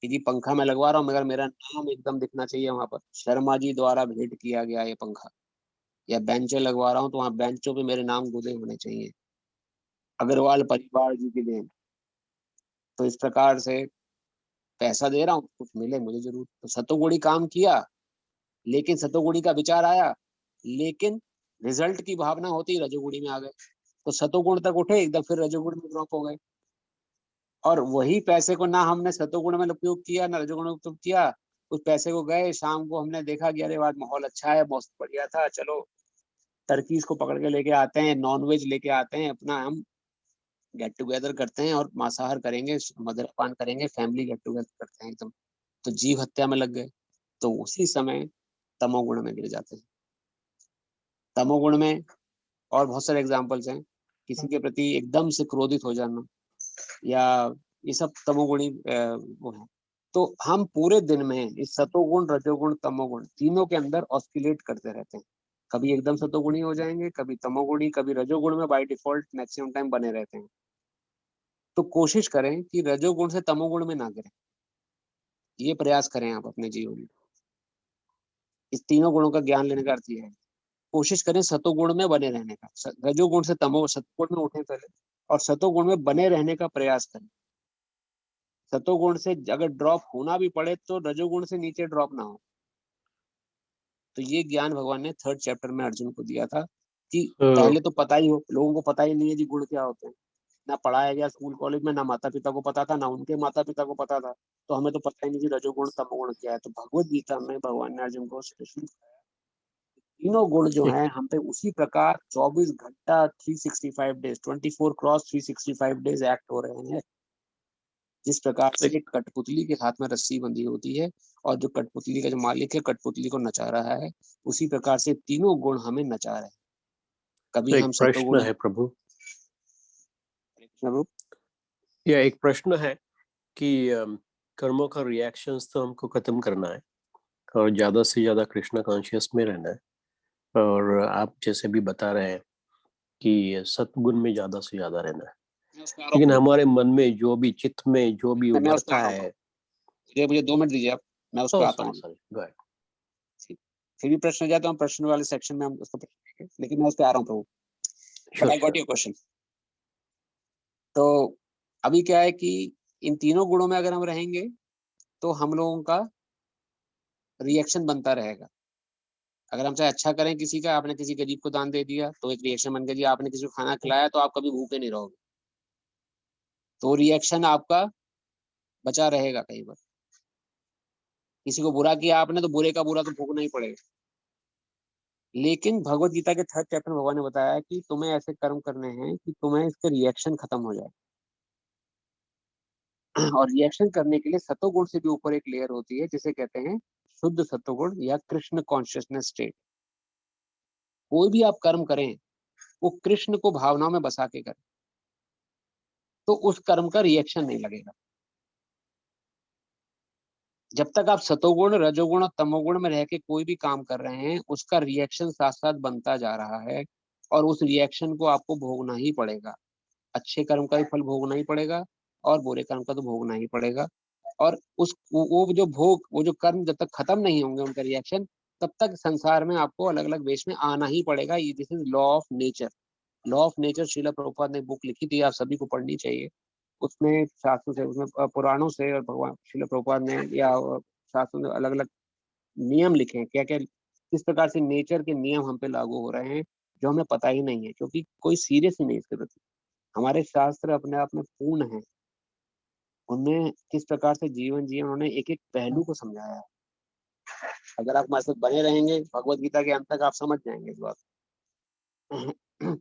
कि जी पंखा मैं लगवा रहा हूँ मगर मेरा नाम एकदम दिखना चाहिए वहां पर, शर्मा जी द्वारा भेंट किया गया ये पंखा। या बेंचें लगवा रहा हूँ तो वहां बेंचों पे मेरे नाम गुदे होने चाहिए, अग्रवाल परिवार जी की देन। तो इस प्रकार से पैसा दे रहा हूँ, कुछ मिले मुझे जरूर। तो सतोगुणी काम किया, लेकिन सतोगुणी का विचार आया, लेकिन रिजल्ट की भावना होती रजोगुणी में आ गए, तो सतोगुण तक उठे एकदम, फिर रजोगुण में ड्रॉप हो गए। और वही पैसे को ना हमने सतोगुण में उपयोग किया ना रजोगुण में उपयोग किया, उस पैसे को गए शाम को हमने देखा कि अरे आज माहौल अच्छा है, मौसम बढ़िया था, चलो टर्कीज को पकड़ के लेके आते हैं, नॉनवेज लेके आते हैं, अपना हम गेट टुगेदर करते हैं और मांसाहार करेंगे, मदिरापान करेंगे, फैमिली गेट टुगेदर करते हैं एकदम। तो जीव हत्या में लग गए, तो उसी समय तमोगुण में गिर जाते हैं। तमोगुण में और बहुत सारे एग्जाम्पल्स हैं, किसी के प्रति एकदम से क्रोधित हो जाना, या ये सब तमोगुणी वो है। तो हम पूरे दिन में इस सतोगुण रजोगुण तमोगुण तीनों के अंदर ऑस्किलेट करते रहते हैं। कभी एकदम सतोगुणी हो जाएंगे, कभी तमोगुणी, कभी रजोगुण में बाय डिफॉल्ट मैक्सिमम टाइम बने रहते हैं। तो कोशिश करें कि रजोगुण से तमोगुण में ना गिरें, ये प्रयास करें आप अपने जीवन में। इस तीनों गुणों का ज्ञान लेने का अर्थ ये है, कोशिश करें सतोगुण में बने रहने का। रजोगुण से तमो सतोगुण में उठे पहले, और सतोगुण में बने रहने का प्रयास करें। सतोगुण से अगर ड्रॉप होना भी पड़े तो रजोगुण से नीचे ड्रॉप ना हो। तो ये ज्ञान भगवान ने थर्ड चैप्टर में अर्जुन को दिया था, कि पहले तो पता ही हो, लोगों को पता ही नहीं है जी गुण क्या होते हैं, ना पढ़ाया गया स्कूल कॉलेज में, ना माता पिता को पता था, ना उनके माता पिता को पता था। तो हमें तो पता ही नहीं कि रजोगुण तमोगुण क्या है। तो भगवत गीता में भगवान ने अर्जुन को सजेशन तीनों गुण जो ठीक हैं हम पे उसी प्रकार 24 घंटा 365 डेज 24 क्रॉस 365 डेज एक्ट हो रहे हैं। जिस प्रकार से ठीक एक कठपुतली के हाथ में रस्सी बंधी होती है और जो कठपुतली का जो मालिक है कठपुतली को नचा रहा है, उसी प्रकार से तीनों गुण हमें नचा रहे हैं। कभी एक हम प्रश्न सतोगुण है प्रभु, स्वरूप यह एक प्रश्न है कि कर्मों का रिएक्शंस तो हमको खत्म करना है और ज्यादा से ज्यादा कृष्ण कॉन्शियस में रहना है, और आप जैसे भी बता रहे हैं कि सतगुण में ज्यादा से ज्यादा रहना है। मैं उस पर आ रहा हूँ लेकिन प्रभु। हमारे मन में जो भी, चित्त में जो भी मैं उस पर आ उभरता रहा हूँ है। प्रभु। मुझे 2 मिनट दीजिए आप, मैं उस पर ओह आता सॉरी हूँ। Sorry, go ahead. ठीक। फिर भी प्रश्न हो जाए तो हम प्रश्न वाले सेक्शन में हम उसको पढ़ेंगे, लेकिन मैं उस पर आ रहा हूँ प्रभु। But sure I got sure. Your question. तो अभी क्या है कि इन तीनों गुणों में अगर हम रहेंगे तो हम लोगों का रिएक्शन बनता रहेगा। अगर हम चाहे अच्छा करें किसी का, आपने किसी गरीब को दान दे दिया तो एक रिएक्शन बन गया जी, आपने किसी को खाना खिलाया तो आप कभी भूखे नहीं रहोगे, तो रिएक्शन आपका बचा रहेगा। कई बार किसी को बुरा किया आपने तो बुरे का बुरा तो भोगना ही पड़ेगा। लेकिन भगवत गीता के 3rd चैप्टर में भगवान ने बताया कि तुम्हें ऐसे कर्म करने हैं कि तुम्हें इसके रिएक्शन खत्म हो जाए। और रिएक्शन करने के लिए सतोगुण से भी ऊपर एक लेयर होती है जिसे कहते हैं शुद्ध सतोगुण या कृष्ण कॉन्शियसनेस स्टेट। कोई भी आप कर्म करें वो कृष्ण को भावनाओं में बसा के करें तो उस कर्म का रिएक्शन नहीं लगेगा। जब तक आप सतोगुण रजोगुण और तमोगुण में रह के कोई भी काम कर रहे हैं उसका रिएक्शन साथ साथ बनता जा रहा है और उस रिएक्शन को आपको भोगना ही पड़ेगा। अच्छे कर्म का भी फल भोगना ही पड़ेगा और बुरे कर्म का तो भोगना ही पड़ेगा। और उस वो जो भोग, वो जो कर्म जब तक खत्म नहीं होंगे उनका रिएक्शन, तब तक संसार में आपको अलग अलग वेश में आना ही पड़ेगा। ये this is law of nature. Law of nature Shrila Prabhupada ने बुक लिखी थी, आप सभी को पढ़नी चाहिए। उसमें शास्त्रों से, उसमें पुराणों से और भगवान श्रीला प्रभुपाद ने या शास्त्रों ने अलग अलग नियम लिखे हैं, क्या क्या किस प्रकार से नेचर के नियम हम पे लागू हो रहे हैं जो हमें पता ही नहीं है, क्योंकि कोई सीरियस ही नहीं इसके प्रति। हमारे शास्त्र अपने आप में पूर्ण है, उनमें किस प्रकार से जीवन जिए उन्होंने एक एक पहलू को समझाया है। अगर आप हमारे साथ बने रहेंगे भगवत गीता के अंत तक आप समझ जाएंगे इस बात।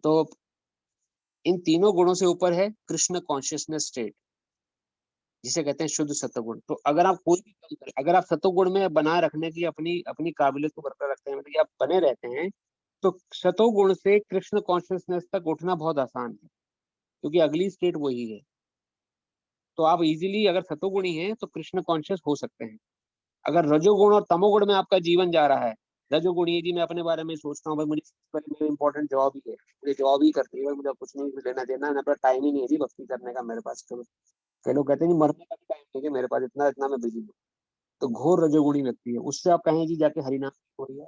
तो इन तीनों गुणों से ऊपर है कृष्ण कॉन्शियसनेस स्टेट जिसे कहते हैं शुद्ध सत्वगुण। तो अगर आप कोई भी काम करें, अगर आप सत्वगुण में बनाए रखने की अपनी अपनी काबिलियत को बरकरार रखते हैं, मतलब कि आप बने रहते हैं, तो सतोगुण से कृष्ण कॉन्शियसनेस तक उठना बहुत आसान है, क्योंकि अगली स्टेट वही है। तो आप इजीली अगर सतोगुणी हैं तो कृष्ण कॉन्शियस हो सकते हैं। अगर रजोगुण और तमोगुण में आपका जीवन जा रहा है, रजोगुणी है जी मैं अपने बारे में सोचता हूँ भाई, मुझे इंपॉर्टेंट जॉब ही है, मुझे जॉब ही करती है भाई, मुझे कुछ नहीं लेना देना, मेरे पास टाइम ही नहीं है जी भक्ति करने का मेरे पास। कई लोग कहते हैं मरने का भी टाइम नहीं है मेरे पास, इतना इतना मैं बिजी हूँ। तो घोर रजोगुणी व्यक्ति है। उससे आप कहें जी जाके हरिनाम हो रही है,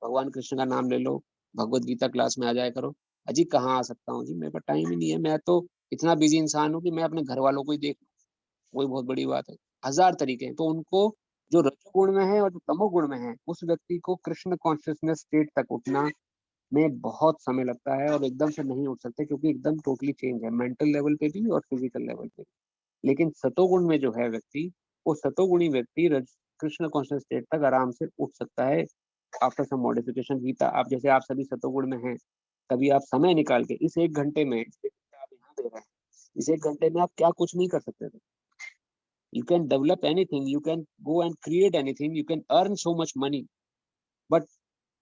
भगवान कृष्ण का नाम ले लो, भगवत गीता क्लास में आ जाया करो। अजी कहाँ आ सकता हूँ जी, मेरे पास टाइम ही नहीं है, मैं तो इतना बिजी इंसान हूँ कि मैं अपने घर वालों को ही देख, वही बहुत बड़ी बात है। हजार तरीके हैं। तो उनको जो रजोगुण में है और जो तमोगुण में है उस व्यक्ति को कृष्ण कॉन्शियसनेस स्टेट तक उठना में बहुत समय लगता है और एकदम से नहीं उठ सकते, क्योंकि एकदम टोटली चेंज है मेंटल लेवल पे भी और फिजिकल लेवल पे भी। लेकिन सतोगुण में जो है व्यक्ति, वो सतोगुणी व्यक्ति कृष्ण कॉन्शियस स्टेट तक आराम से उठ सकता है आफ्टर सम मॉडिफिकेशन। गीता आप जैसे आप सभी सतोगुण में हैं, तभी आप समय निकाल के इस 1 घंटे में आप यहाँ दे रहे हैं, इस 1 घंटे में आप क्या कुछ नहीं कर सकते थे। You can develop anything, you can go and create anything, you can earn so much money, but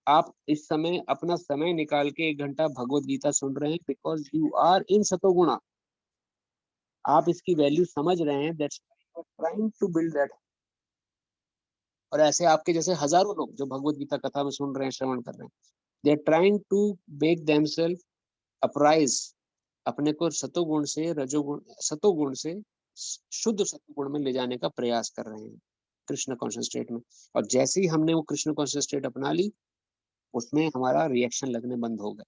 आप इस समय अपना समय निकाल के 1 घंटा भगवत गीता सुन रहे हैं बिकॉज यू आर इन सतोगुणा। आप इसकी वैल्यू समझ रहे हैं, that's trying to build that. और ऐसे आपके जैसे हजारों लोग जो भगवत गीता कथा में सुन रहे हैं, श्रवण कर रहे हैं, they are trying to make themselves uprise, अपने को सतोगुण से रजोगुण, सतोगुण से शुद्ध सतोगुण में ले जाने का प्रयास कर रहे हैं कृष्ण कॉन्शियस स्टेट में। और जैसे ही हमने वो कृष्ण कॉन्शियस स्टेट अपना ली, उसमें हमारा रिएक्शन लगने बंद हो गए।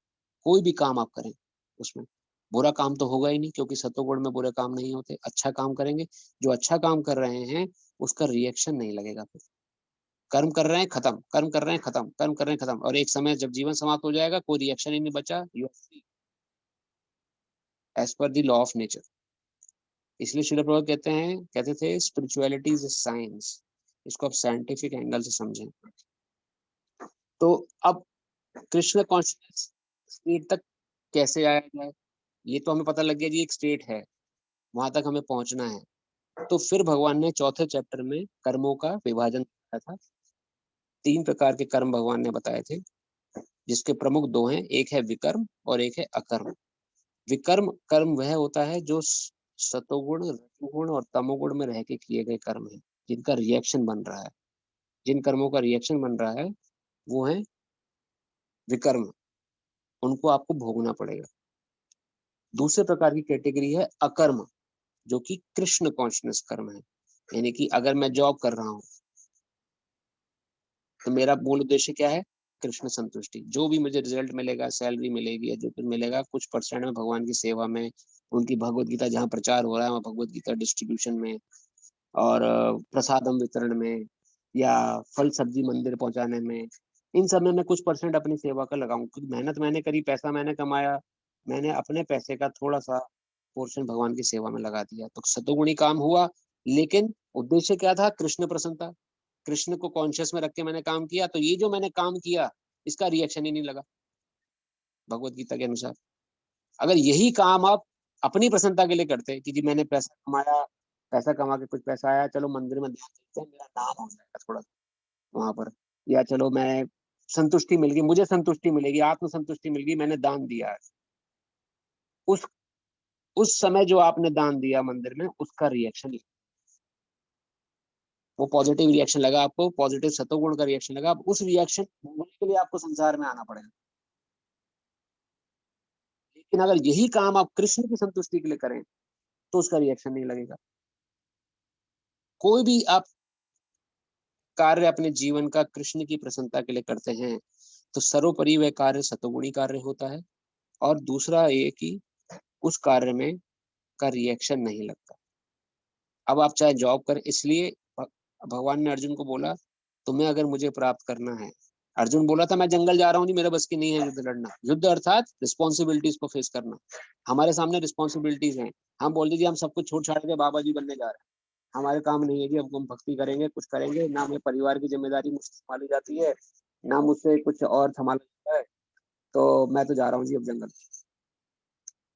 कोई भी काम आप करें उसमें बुरा काम तो होगा ही नहीं, क्योंकि सतोगुण में बुरे काम नहीं होते। अच्छा काम करेंगे, जो अच्छा काम कर रहे हैं उसका रिएक्शन नहीं लगेगा। फिर कर्म कर रहे हैं खत्म, कर्म कर रहे हैं खत्म, कर्म कर रहे हैं खत्म, और एक समय जब जीवन समाप्त हो जाएगा कोई रिएक्शन ही नहीं बचा, you are free as per the law of nature. इसलिए श्रील प्रभुपाद कहते थे स्पिरिचुअलिटी इज साइंस। इसको आप साइंटिफिक एंगल से समझें। तो अब कृष्ण कॉन्शियस स्टेट तक कैसे आया जाए, ये तो हमें पता लग गया जी एक स्टेट है, वहां तक हमें पहुंचना है। तो फिर भगवान ने चौथे चैप्टर में कर्मों का विभाजन किया था। 3 प्रकार के कर्म भगवान ने बताए थे, जिसके प्रमुख 2 हैं, एक है विकर्म और एक है अकर्म। विकर्म कर्म वह होता है जो सतोगुण, रजोगुण और तमोगुण में रह के किए गए कर्म है, जिनका रिएक्शन बन रहा है। जिन कर्मों का रिएक्शन बन रहा है वो है विकर्म, उनको आपको भोगना पड़ेगा। दूसरे प्रकार की कैटेगरी है अकर्म, जो कि कृष्ण कॉन्शियस कर्म है। यानी कि अगर मैं जॉब कर रहा हूँ तो मेरा मूल उद्देश्य क्या है, कृष्ण संतुष्टि। जो भी मुझे रिजल्ट मिलेगा, सैलरी मिलेगी या जो कुछ मिलेगा, कुछ परसेंट में भगवान की सेवा में, उनकी भगवत गीता जहाँ प्रचार हो रहा है वहाँ भगवत गीता डिस्ट्रीब्यूशन में, और प्रसादम वितरण में, या फल सब्जी मंदिर पहुंचाने में, इन सब में मैं कुछ परसेंट अपनी सेवा का लगाऊं, क्योंकि मेहनत मैंने करी, पैसा मैंने कमाया, मैंने अपने पैसे का थोड़ा सा पोर्शन भगवान की सेवा में लगा दिया, तो सतोगुणी काम हुआ। लेकिन उद्देश्य क्या था, कृष्ण प्रसन्नता, कृष्ण को कॉन्शियस में रख के मैंने काम किया, तो ये जो मैंने काम किया इसका रिएक्शन ही नहीं लगा भगवत गीता के अनुसार। अगर यही काम आप अपनी प्रसन्नता के लिए करते कि जी मैंने पैसा कमाया, पैसा कमा के कुछ पैसा आया, चलो मंदिर में दान देते हैं, मेरा नाम हो जाएगा थोड़ा वहां पर, या चलो मैं संतुष्टि मिल गई, मुझे संतुष्टि मिलेगी, आत्म संतुष्टि मिल गई, मैंने दान दिया है। उस उस समय जो आपने दान दिया मंदिर में, उसका रिएक्शन, वो पॉजिटिव रिएक्शन लगा आपको, पॉजिटिव सतोगुण का रिएक्शन लगा, अब उस रिएक्शन भोगने के लिए आपको संसार में आना पड़ेगा। लेकिन अगर यही काम आप कृष्ण की संतुष्टि के लिए करें तो उसका रिएक्शन नहीं लगेगा। कोई भी आप कार्य अपने जीवन का कृष्ण की प्रसन्नता के लिए करते हैं तो सर्वोपरि वह कार्य सतोगुणी कार्य होता है। और दूसरा ये कि उस कार्य में का रिएक्शन नहीं लगता। अब आप चाहे जॉब करें, इसलिए भगवान ने अर्जुन को बोला, तुम्हें अगर मुझे प्राप्त करना है, अर्जुन बोला था मैं जंगल जा रहा हूँ जी, मेरे बस की नहीं है युद्ध लड़ना। युद्ध अर्थात रिस्पॉन्सिबिलिटीज को फेस करना। हमारे सामने रिस्पॉन्सिबिलिटीज हैं, हम बोल दीजिए हम सब कुछ छोड़ छाड़ के बाबा जी बनने जा रहे हैं, हमारे काम नहीं है कि अब हम भक्ति करेंगे, कुछ करेंगे ना, हमें परिवार की जिम्मेदारी मुझसे संभाली जाती है, ना मुझसे कुछ और संभाला जाता है, तो मैं तो जा रहा हूँ जी अब जंगल।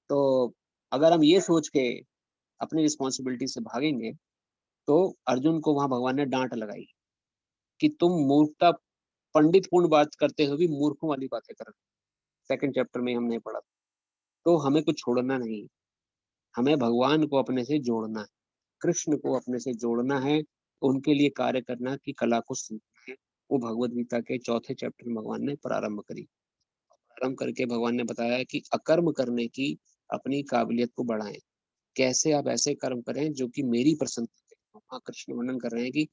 तो अगर हम ये सोच के अपनी रिस्पॉन्सिबिलिटी से भागेंगे तो अर्जुन को वहां भगवान ने डांट लगाई कि तुम मूर्खता, पंडित पूर्ण बात करते हुए भी मूर्खों वाली बातें कर रहे। सेकंड चैप्टर में हमने पढ़ा। तो हमें कुछ छोड़ना नहीं, हमें भगवान को अपने से जोड़ना है, कृष्ण को अपने से जोड़ना है, उनके लिए कार्य करना की कला को सीखना है। वो भगवत गीता के चौथे चैप्टर में भगवान ने प्रारंभ करी। प्रारंभ करके भगवान ने बताया कि अकर्म करने की अपनी काबिलियत को बढ़ाएं। कैसे आप ऐसे कर्म करें जो कि मेरी प्रसन्नता। वहाँ कृष्ण वर्णन कर रहे हैं कि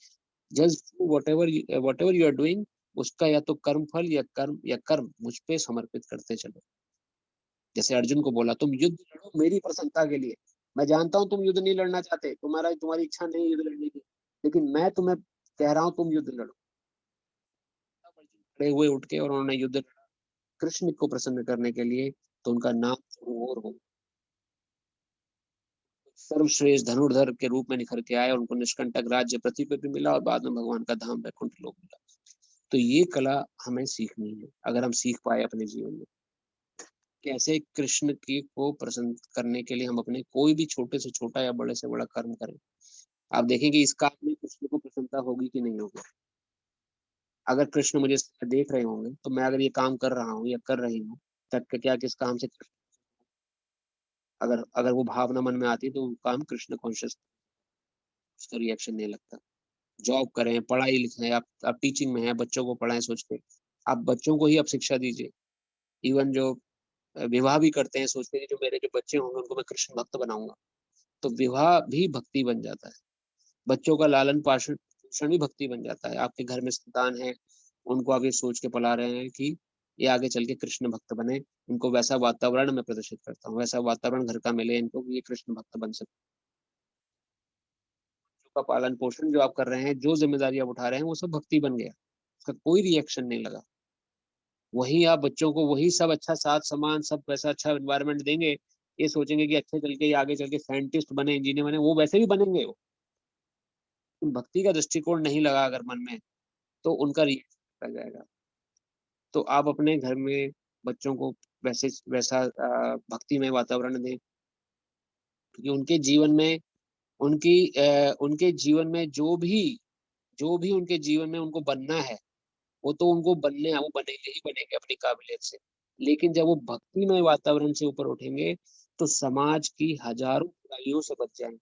just whatever you are doing, उसका या तो कर्म फल या कर्म मुझ पे समर्पित करते चलो। जैसे अर्जुन को बोला तुम युद्ध लड़ो मेरी प्रसन्नता के लिए, मैं जानता हूँ तुम युद्ध नहीं लड़ना चाहते, तुम्हारी इच्छा नहीं युद्ध लड़ने की, लेकिन मैं तुम्हें कह रहा हूँ तुम युद्ध लड़ो। खड़े हुए उठ के और उन्होंने युद्ध लड़ा कृष्ण को प्रसन्न करने के लिए। तो उनका नाम और हो सर्वश्रेष्ठ धनुर्धर के रूप में निखर के आए, उनको निष्कंटक राज्य पृथ्वी पर भी मिला और बाद में भगवान का धाम वैकुंठ लोक मिला। तो ये कला हमें सीखनी है, अगर हम सीख पाए अपने जीवन में कैसे कृष्ण की को प्रसन्न करने के लिए हम अपने कोई भी छोटे से छोटा या बड़े से बड़ा कर्म करें। आप देखेंगे इस काम में कृष्ण को प्रसन्नता होगी कि नहीं होगी। अगर कृष्ण मुझे देख रहे होंगे तो मैं अगर ये काम कर रहा हूँ या कर रही हूँ, तब क्या किस काम से अगर अगर वो भावना मन में आती है तो वो काम कृष्ण कॉन्शियस, उसका रिएक्शन नहीं लगता। जॉब करें, पढ़ाई लिखें, आप टीचिंग में हैं, बच्चों को पढ़ाएं, सोच के आप बच्चों को ही आप शिक्षा दीजिए। इवन जो विवाह भी करते हैं, सोचते हैं जो मेरे जो बच्चे होंगे उनको मैं कृष्ण भक्त बनाऊंगा, तो विवाह भी भक्ति बन जाता है। बच्चों का लालन पालन पोषण भी भक्ति बन जाता है। आपके घर में संतान है, उनको आप ये सोच के पला रहे हैं कि ये आगे चल के कृष्ण भक्त बने, इनको वैसा वातावरण मैं प्रदर्शित करता हूँ, वैसा वातावरण घर का मिले इनको कि ये कृष्ण भक्त बन सके। का पालन पोषण जो आप कर रहे हैं, जो जिम्मेदारी आप उठा रहे हैं, वो सब भक्ति बन गया, उसका कोई रिएक्शन नहीं लगा। वही आप बच्चों को वही सब अच्छा साथ समान सब वैसा अच्छा एनवायरनमेंट देंगे, ये सोचेंगे कि अच्छे चल के आगे चल के साइंटिस्ट बने, इंजीनियर बने, वो वैसे भी बनेंगे। वो भक्ति का दृष्टिकोण नहीं लगा अगर मन में, तो उनका रिएक्शन लग जाएगा। तो आप अपने घर में बच्चों को वैसा भक्तिमय वातावरण दें, क्योंकि उनके जीवन में जो भी उनके जीवन में उनको बनना है, वो तो उनको वो बनेंगे ही बनेंगे अपनी काबिलियत से। लेकिन जब वो भक्तिमय वातावरण से ऊपर उठेंगे, तो समाज की हजारों बुराइयों से बच जाएंगे।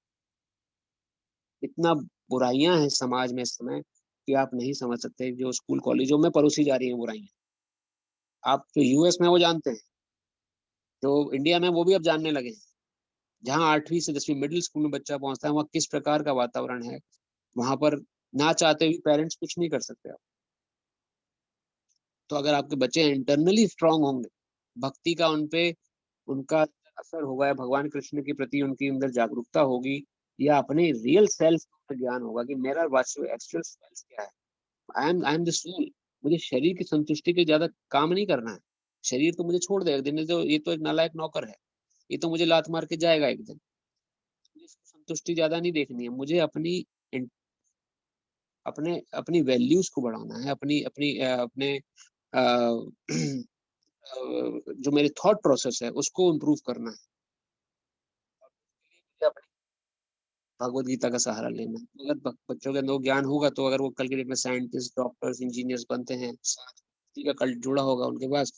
इतना बुराइयां हैं समाज में इस समय कि आप नहीं समझ सकते। जो स्कूल कॉलेजों में परोसी जा रही हैं बुराइयां, आप जो यूएस में वो जानते हैं, जो इंडिया में वो भी अब जानने लगे हैं। जहाँ 8वीं से 10वीं मिडिल स्कूल में बच्चा पहुंचता है, वहाँ किस प्रकार का वातावरण है, वहां पर ना चाहते हुए पेरेंट्स कुछ नहीं कर सकते आप। तो अगर आपके बच्चे इंटरनली स्ट्रांग होंगे, भक्ति का उनपे उनका असर होगा, या भगवान कृष्ण के प्रति उनकी अंदर जागरूकता होगी, या अपने रियल सेल्फ का ज्ञान होगा कि मेरा वास्तविक एक्चुअल सेल्फ क्या है। I am the soul. मुझे शरीर की संतुष्टि के ज्यादा काम नहीं करना है। शरीर तो मुझे छोड़ देगा एक दिन, तो ये तो एक नालायक नौकर है, ये तो मुझे लात मार के जाएगा एक दिन। मुझे इसको संतुष्टि ज्यादा नहीं देखनी है, मुझे अपने अपनी वैल्यूज को बढ़ाना है, अपनी अपनी अपने जो मेरे थॉट प्रोसेस है उसको इम्प्रूव करना है। मुझे अपनी भगवत गीता का सहारा लेना है। अगर बच्चों के अंदर ज्ञान होगा, तो अगर वो कल के डेट में साइंटिस्ट, डॉक्टर्स, इंजीनियर्स बनते हैं, साथ भक्ति का कल्ट जुड़ा होगा उनके पास,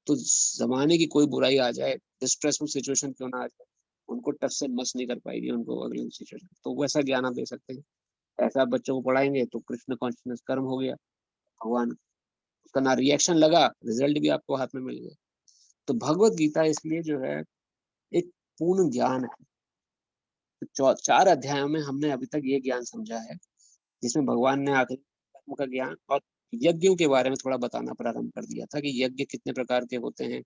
तो जमाने की कोई बुराई आ जाए, स्ट्रेसफुल सिचुएशन क्यों ना आ जाए, उनको टच से मस नहीं कर पाएगी उनको अगली सिचुएशन। तो वैसा ज्ञान आप दे सकते हैं। ऐसा आप बच्चों को पढ़ाएंगे तो कृष्ण कॉन्शियसनेस कर्म हो गया। भगवान उसका ना रिएक्शन लगा, रिजल्ट भी आपको हाथ में मिल गया। तो भगवत गीता इसलिए जो है एक पूर्ण ज्ञान है। तो 4 अध्यायों में हमने अभी तक ये ज्ञान समझा है, जिसमें भगवान ने आखिर कर्म का ज्ञान और यज्ञों के बारे में थोड़ा बताना प्रारंभ कर दिया था, कि यज्ञ कितने प्रकार के होते हैं।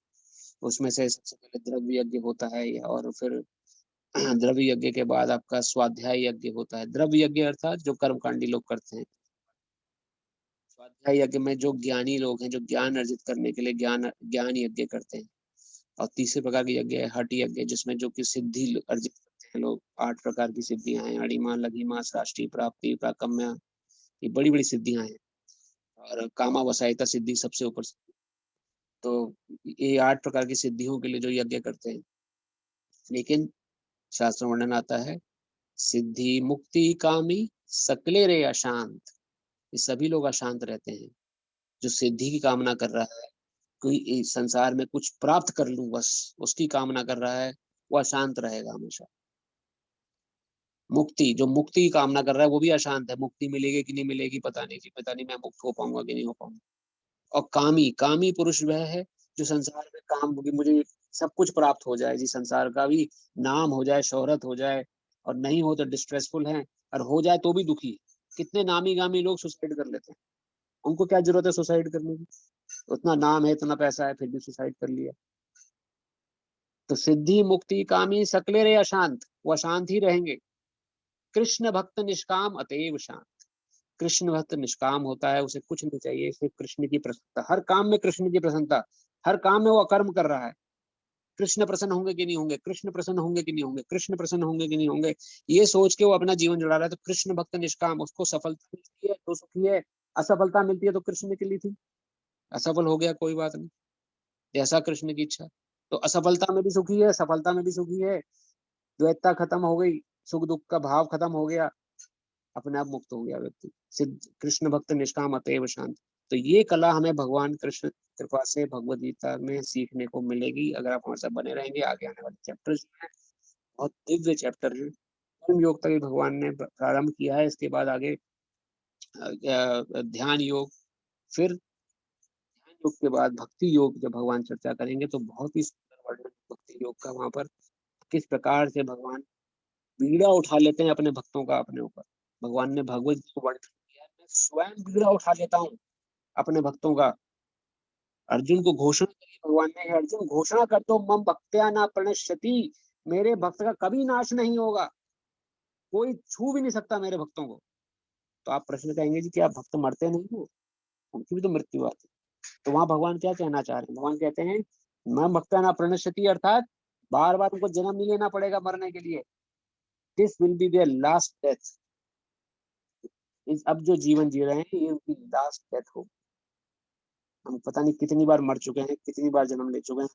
उसमें से सबसे पहले द्रव्य यज्ञ होता है, और फिर द्रव्य यज्ञ के बाद आपका स्वाध्याय यज्ञ होता है। द्रव्य यज्ञ अर्थात जो कर्मकांडी लोग करते हैं। स्वाध्याय यज्ञ में जो ज्ञानी लोग हैं, जो ज्ञान अर्जित करने के लिए ज्ञान ज्ञान यज्ञ करते हैं। और तीसरे प्रकार की यज्ञ है हठ यज्ञ, जिसमें जो कि सिद्धि अर्जित करते हैं लोग। 8 प्रकार की सिद्धियां हैं, अणिमा, लघिमा, राष्ट्रीय प्राप्ति, प्राकम्य, ये बड़ी बड़ी सिद्धियां हैं। और कामा वसायता सिद्धि सबसे ऊपर। तो ये 8 प्रकार की सिद्धियों के लिए जो यज्ञ करते हैं। लेकिन शास्त्र वर्णन आता है, सिद्धि मुक्ति कामी सकले रे अशांत। ये सभी लोग अशांत रहते हैं। जो सिद्धि की कामना कर रहा है, कोई इस संसार में कुछ प्राप्त कर लूं बस, उसकी कामना कर रहा है, वो अशांत रहेगा हमेशा। मुक्ति, जो मुक्ति की कामना कर रहा है, वो भी अशांत है। मुक्ति मिलेगी कि नहीं मिलेगी पता नहीं, जी पता नहीं मैं मुक्त हो पाऊंगा कि नहीं हो पाऊंगा। और कामी, कामी पुरुष वह है जो संसार में काम होगी, मुझे सब कुछ प्राप्त हो जाए जी, संसार का भी नाम हो जाए, शोहरत हो जाए, और नहीं हो तो डिस्ट्रेसफुल है, और हो जाए तो भी दुखी है। कितने नामी गामी लोग सुसाइड कर लेते हैं। उनको क्या जरूरत है सुसाइड करने की? उतना नाम है, इतना पैसा है, फिर भी सुसाइड कर लिया। तो सिद्धि मुक्ति कामी सकले रे अशांत, वो अशांत ही रहेंगे। कृष्ण भक्त निष्काम अतएव शांत। कृष्ण भक्त निष्काम होता है, उसे कुछ नहीं चाहिए, सिर्फ कृष्ण की प्रसन्नता। हर काम में कृष्ण की प्रसन्नता, हर काम में वो अकर्म कर रहा है। कृष्ण प्रसन्न होंगे कि नहीं होंगे, कृष्ण प्रसन्न होंगे कि नहीं होंगे, कृष्ण प्रसन्न होंगे कि नहीं होंगे, ये सोच के वो अपना जीवन जुड़ा रहा है। तो कृष्ण भक्त निष्काम, उसको सफलता मिलती है तो सुखी है, असफलता मिलती है तो कृष्ण के लिए थी। असफल हो गया कोई बात नहीं, जैसा कृष्ण की इच्छा। तो असफलता में भी सुखी है, सफलता में भी सुखी है। द्वैतता खत्म हो गई, सुख दुख का भाव खत्म हो गया, अपने आप मुक्त हो गया व्यक्ति। सिद्ध कृष्ण भक्त निष्काम अतएव शांत। तो ये कला हमें भगवान कृष्ण कृपा से भगवद गीता में सीखने को मिलेगी, अगर आप हमारे साथ बने रहेंगे। आगे आने वाले चैप्टर्स में बहुत दिव्य चैप्टर है। कर्म योग तक भगवान ने प्रारंभ किया है, इसके बाद आगे ध्यान योग, फिर ध्यान योग के बाद भक्ति योग जब भगवान चर्चा करेंगे, तो बहुत ही सुंदर वर्णन भक्ति योग का वहां पर, किस प्रकार से भगवान बीड़ा उठा लेते हैं अपने भक्तों का अपने ऊपर। भगवान ने भगवत गीता को वर्णन किया है, मैं स्वयं बीड़ा उठा लेता हूँ अपने भक्तों का। अर्जुन को घोषणा करी भगवान ने, अर्जुन घोषणा कर दो, मम भक्त्या ना प्रणश्यति, मेरे भक्त का कभी नाश नहीं होगा, कोई छू भी नहीं सकता मेरे भक्तों को। तो आप प्रश्न कहेंगे जी क्या भक्त मरते नहीं है? उनकी भी तो मृत्यु आती है। तो वहां भगवान क्या कहना चाह रहे हैं? भगवान कहते हैं मम भक्त्या ना प्रणश्यति, अर्थात बार बार उनको जन्म नहीं लेना पड़ेगा मरने के लिए। This will be their last death. इस अब जो जीवन जी रहे हैं, ये उनकी लास्ट डेथ होगी। हम पता नहीं कितनी बार मर चुके हैं, कितनी बार जन्म ले चुके हैं,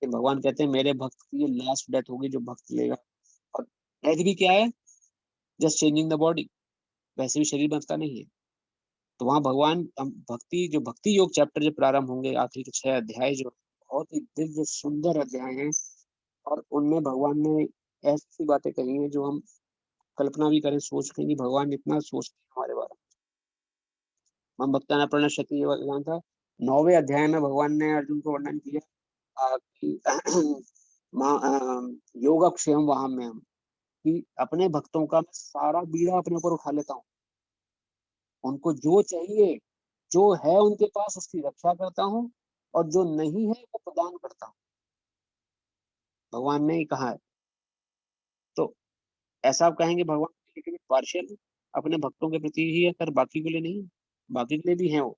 कि भगवान कहते हैं मेरे भक्त की ये लास्ट डेथ होगी जो भक्त लेगा। और डेथ भी क्या है, जस्ट चेंजिंग द बॉडी, वैसे भी शरीर बनता नहीं है। तो वहाँ भगवान भक्ति जो भक्ति योग चैप्टर जो प्रारंभ होंगे, आखिरी के 6 अध्याय जो बहुत ही दिव्य सुंदर अध्याय हैं, और उनमें भगवान ने ऐसी बातें कही हैं जो हम कल्पना भी करें, सोच करें कि भगवान इतना सोचते हैं हमारे बारे में। हम भक्ताना प्रण शक्ति ये ज्ञान था, 9वें अध्याय में भगवान ने अर्जुन को वर्णन किया कि योगक्षेम वहां में हम, कि अपने भक्तों का मैं सारा बीड़ा अपने ऊपर उठा लेता हूँ, उनको जो चाहिए, जो है उनके पास उसकी रक्षा करता हूँ, और जो नहीं है वो प्रदान करता हूँ, भगवान ने ही कहा है। तो ऐसा आप कहेंगे भगवान लेकिन पार्शियल अपने भक्तों के प्रति ही है, पर बाकी के लिए नहीं, बाकी के लिए भी है वो,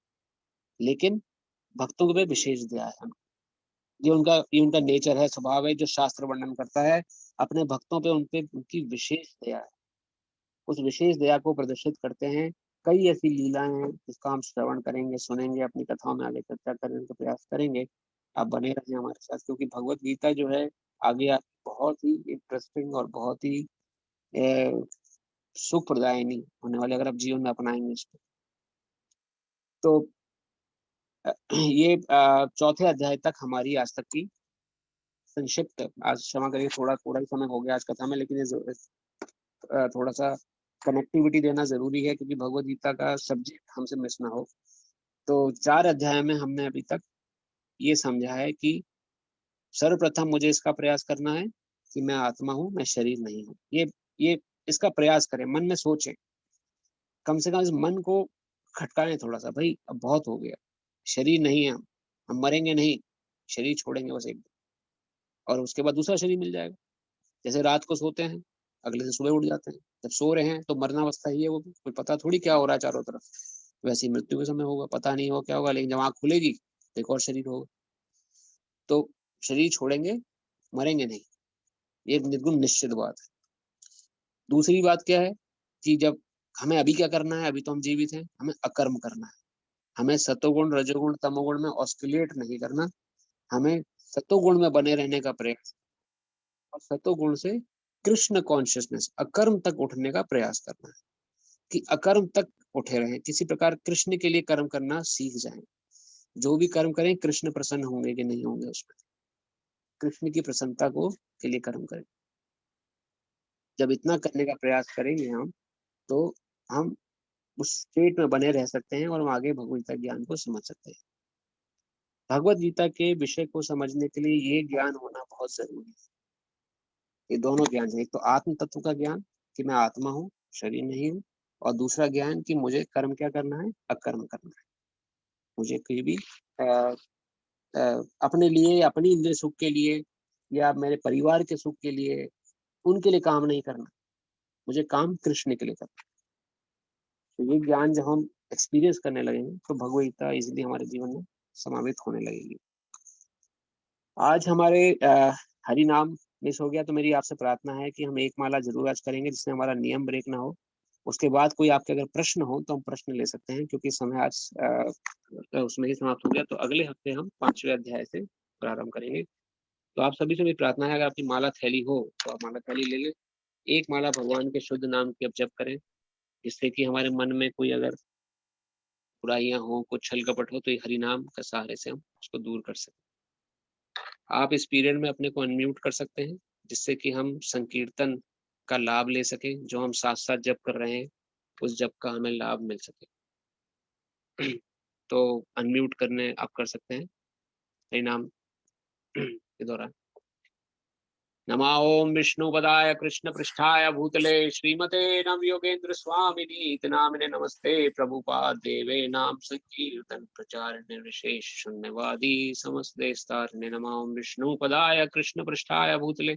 लेकिन भक्तों के विशेष दया है। ये उनका नेचर है, स्वभाव है, जो शास्त्र वर्णन करता है अपने भक्तों पे, उनपे उनकी विशेष दया है। उस विशेष दया को प्रदर्शित करते हैं कई ऐसी लीलाएं हैं जिसका हम श्रवण करेंगे, सुनेंगे, अपनी कथाओं में आगे चर्चा करने का प्रयास करेंगे। आप बने रहें हमारे साथ, क्योंकि भगवत गीता जो है आगे बहुत ही इंटरेस्टिंग और बहुत ही सुखप्रदायिनी होने वाले, अगर आप जीवन में अपनाएंगे इसको। तो ये चौथे अध्याय तक हमारी आज तक की संक्षिप्त, आज क्षमा करिए थोड़ा ही समय हो गया आज कथा में, लेकिन ये थोड़ा सा कनेक्टिविटी देना जरूरी है, क्योंकि भगवत गीता का सब्जेक्ट हमसे मिस ना हो। तो 4 अध्याय में हमने अभी तक ये समझा है कि सर्वप्रथम मुझे इसका प्रयास करना है कि मैं आत्मा हूँ, मैं शरीर नहीं हूँ। ये इसका प्रयास करें, मन में सोचें, कम से कम इस मन को खटकाएं थोड़ा सा, भाई अब बहुत हो गया, शरीर नहीं है हम मरेंगे नहीं, शरीर छोड़ेंगे बस एक दिन, और उसके बाद दूसरा शरीर मिल जाएगा। जैसे रात को सोते हैं, अगले दिन सुबह उठ जाते हैं, जब सो रहे हैं तो मरना अवस्था ही है, वो कोई पता थोड़ी क्या हो रहा है चारों तरफ। वैसे ही मृत्यु के समय होगा, पता नहीं हो क्या होगा, लेकिन जब आँख खुलेगी तो एक और शरीर होगा। तो शरीर छोड़ेंगे, मरेंगे नहीं, ये निर्गुण निश्चित बात है। दूसरी बात क्या है कि जब हमें अभी क्या करना है, अभी तो हम जीवित हैं, हमें अकर्म करना है। हमें सतोगुण रजोगुण तमोगुण में ऑस्किलेट नहीं करना, हमें सतोगुण में बने रहने का प्रयास, और सतोगुण से कृष्ण कॉन्शियसनेस अकर्म तक उठने का प्रयास करना है, कि अकर्म तक उठे रहें, किसी प्रकार कृष्ण के लिए कर्म करना सीख जाएं। जो भी कर्म करें कृष्ण प्रसन्न होंगे कि नहीं होंगे, उसमें कृष्ण की प्रसन्नता को के लिए कर्म करें। जब इतना करने का प्रयास करेंगे हम, तो हम उस स्टेट में बने रह सकते हैं और हम आगे भगवत गीता ज्ञान को समझ सकते हैं। भगवत गीता के विषय को समझने के लिए ये ज्ञान होना बहुत जरूरी है। ये दोनों ज्ञान है, एक तो आत्म तत्व का ज्ञान कि मैं आत्मा हूँ, शरीर नहीं हूँ, और दूसरा ज्ञान कि मुझे कर्म क्या करना है, अकर्म करना है। मुझे कहीं भी आ, अपने लिए, अपनी इंद्रिय सुख के लिए या मेरे परिवार के सुख के लिए, उनके लिए काम नहीं करना, मुझे काम कृष्ण के लिए करना। तो ये ज्ञान जब हम एक्सपीरियंस करने लगेंगे तो भगवत गीता इजिली हमारे जीवन में समावित होने लगेगी। आज हमारे हरि नाम मिस हो गया, तो मेरी आपसे प्रार्थना है कि हम एक माला जरूर आज करेंगे, जिससे हमारा नियम ब्रेक ना हो। उसके बाद कोई आपके अगर प्रश्न हो तो हम प्रश्न ले सकते हैं, क्योंकि समय आज उसमें ही समाप्त हो गया। तो अगले हफ्ते हम 5वें अध्याय से प्रारंभ करेंगे। तो आप सभी से मेरी प्रार्थना है, अगर आपकी माला थैली हो तो आप माला थैली ले लें, एक माला भगवान के शुद्ध नाम की अब जप करें, जिससे कि हमारे मन में कोई अगर बुराइयां हो, कुछ छल कपट हो, तो ये हरि नाम के सहारे से हम उसको दूर कर सकें। आप इस पीरियड में अपने को अनम्यूट कर सकते हैं, जिससे कि हम संकीर्तन का लाभ ले सकें, जो हम साथ साथ जप कर रहे हैं उस जप का हमें लाभ मिल सके। तो अनम्यूट करने आप कर सकते हैं हरि नाम के दौरान। नमा ओम विष्णुपदाय कृष्ण पृष्ठाय भूतले श्रीमते नव योगेंद्र स्वामिनी नामिने नमस्ते प्रभुपाद देवे नाम संकीर्तन प्रचारिणे विशेष शून्यवादी समस्ते स्तारिणे। नमा ओम विष्णुपदाय कृष्ण पृष्ठाय भूतले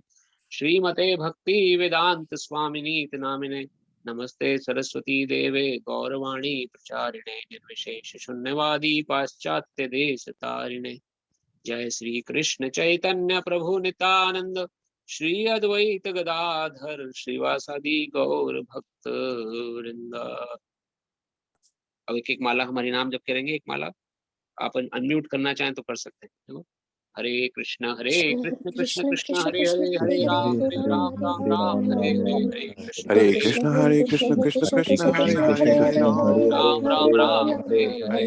श्रीमते भक्ति वेदांत स्वामिनी नामिने नमस्ते सरस्वती देवे गौरवाणी प्रचारिणे निर्विशेष शून्यवादी पाश्चात्य देश तारिणे। जय श्री कृष्ण चैतन्य प्रभु नित्यानंद श्री अद्वैत गदाधर श्रीवासादि गौर भक्त वृंदा। अब एक-एक माला हम हरि नाम जप करेंगे, एक माला आप अनम्यूट करना चाहें तो कर सकते हैं। देखो, हरे कृष्ण कृष्ण कृष्ण कृष्ण हरे हरे, हरे राम राम राम हरे हरे, हरे कृष्ण कृष्ण हरे कृष्ण कृष्ण कृष्ण हरे हरे, हरे राम राम राम हरे हरे,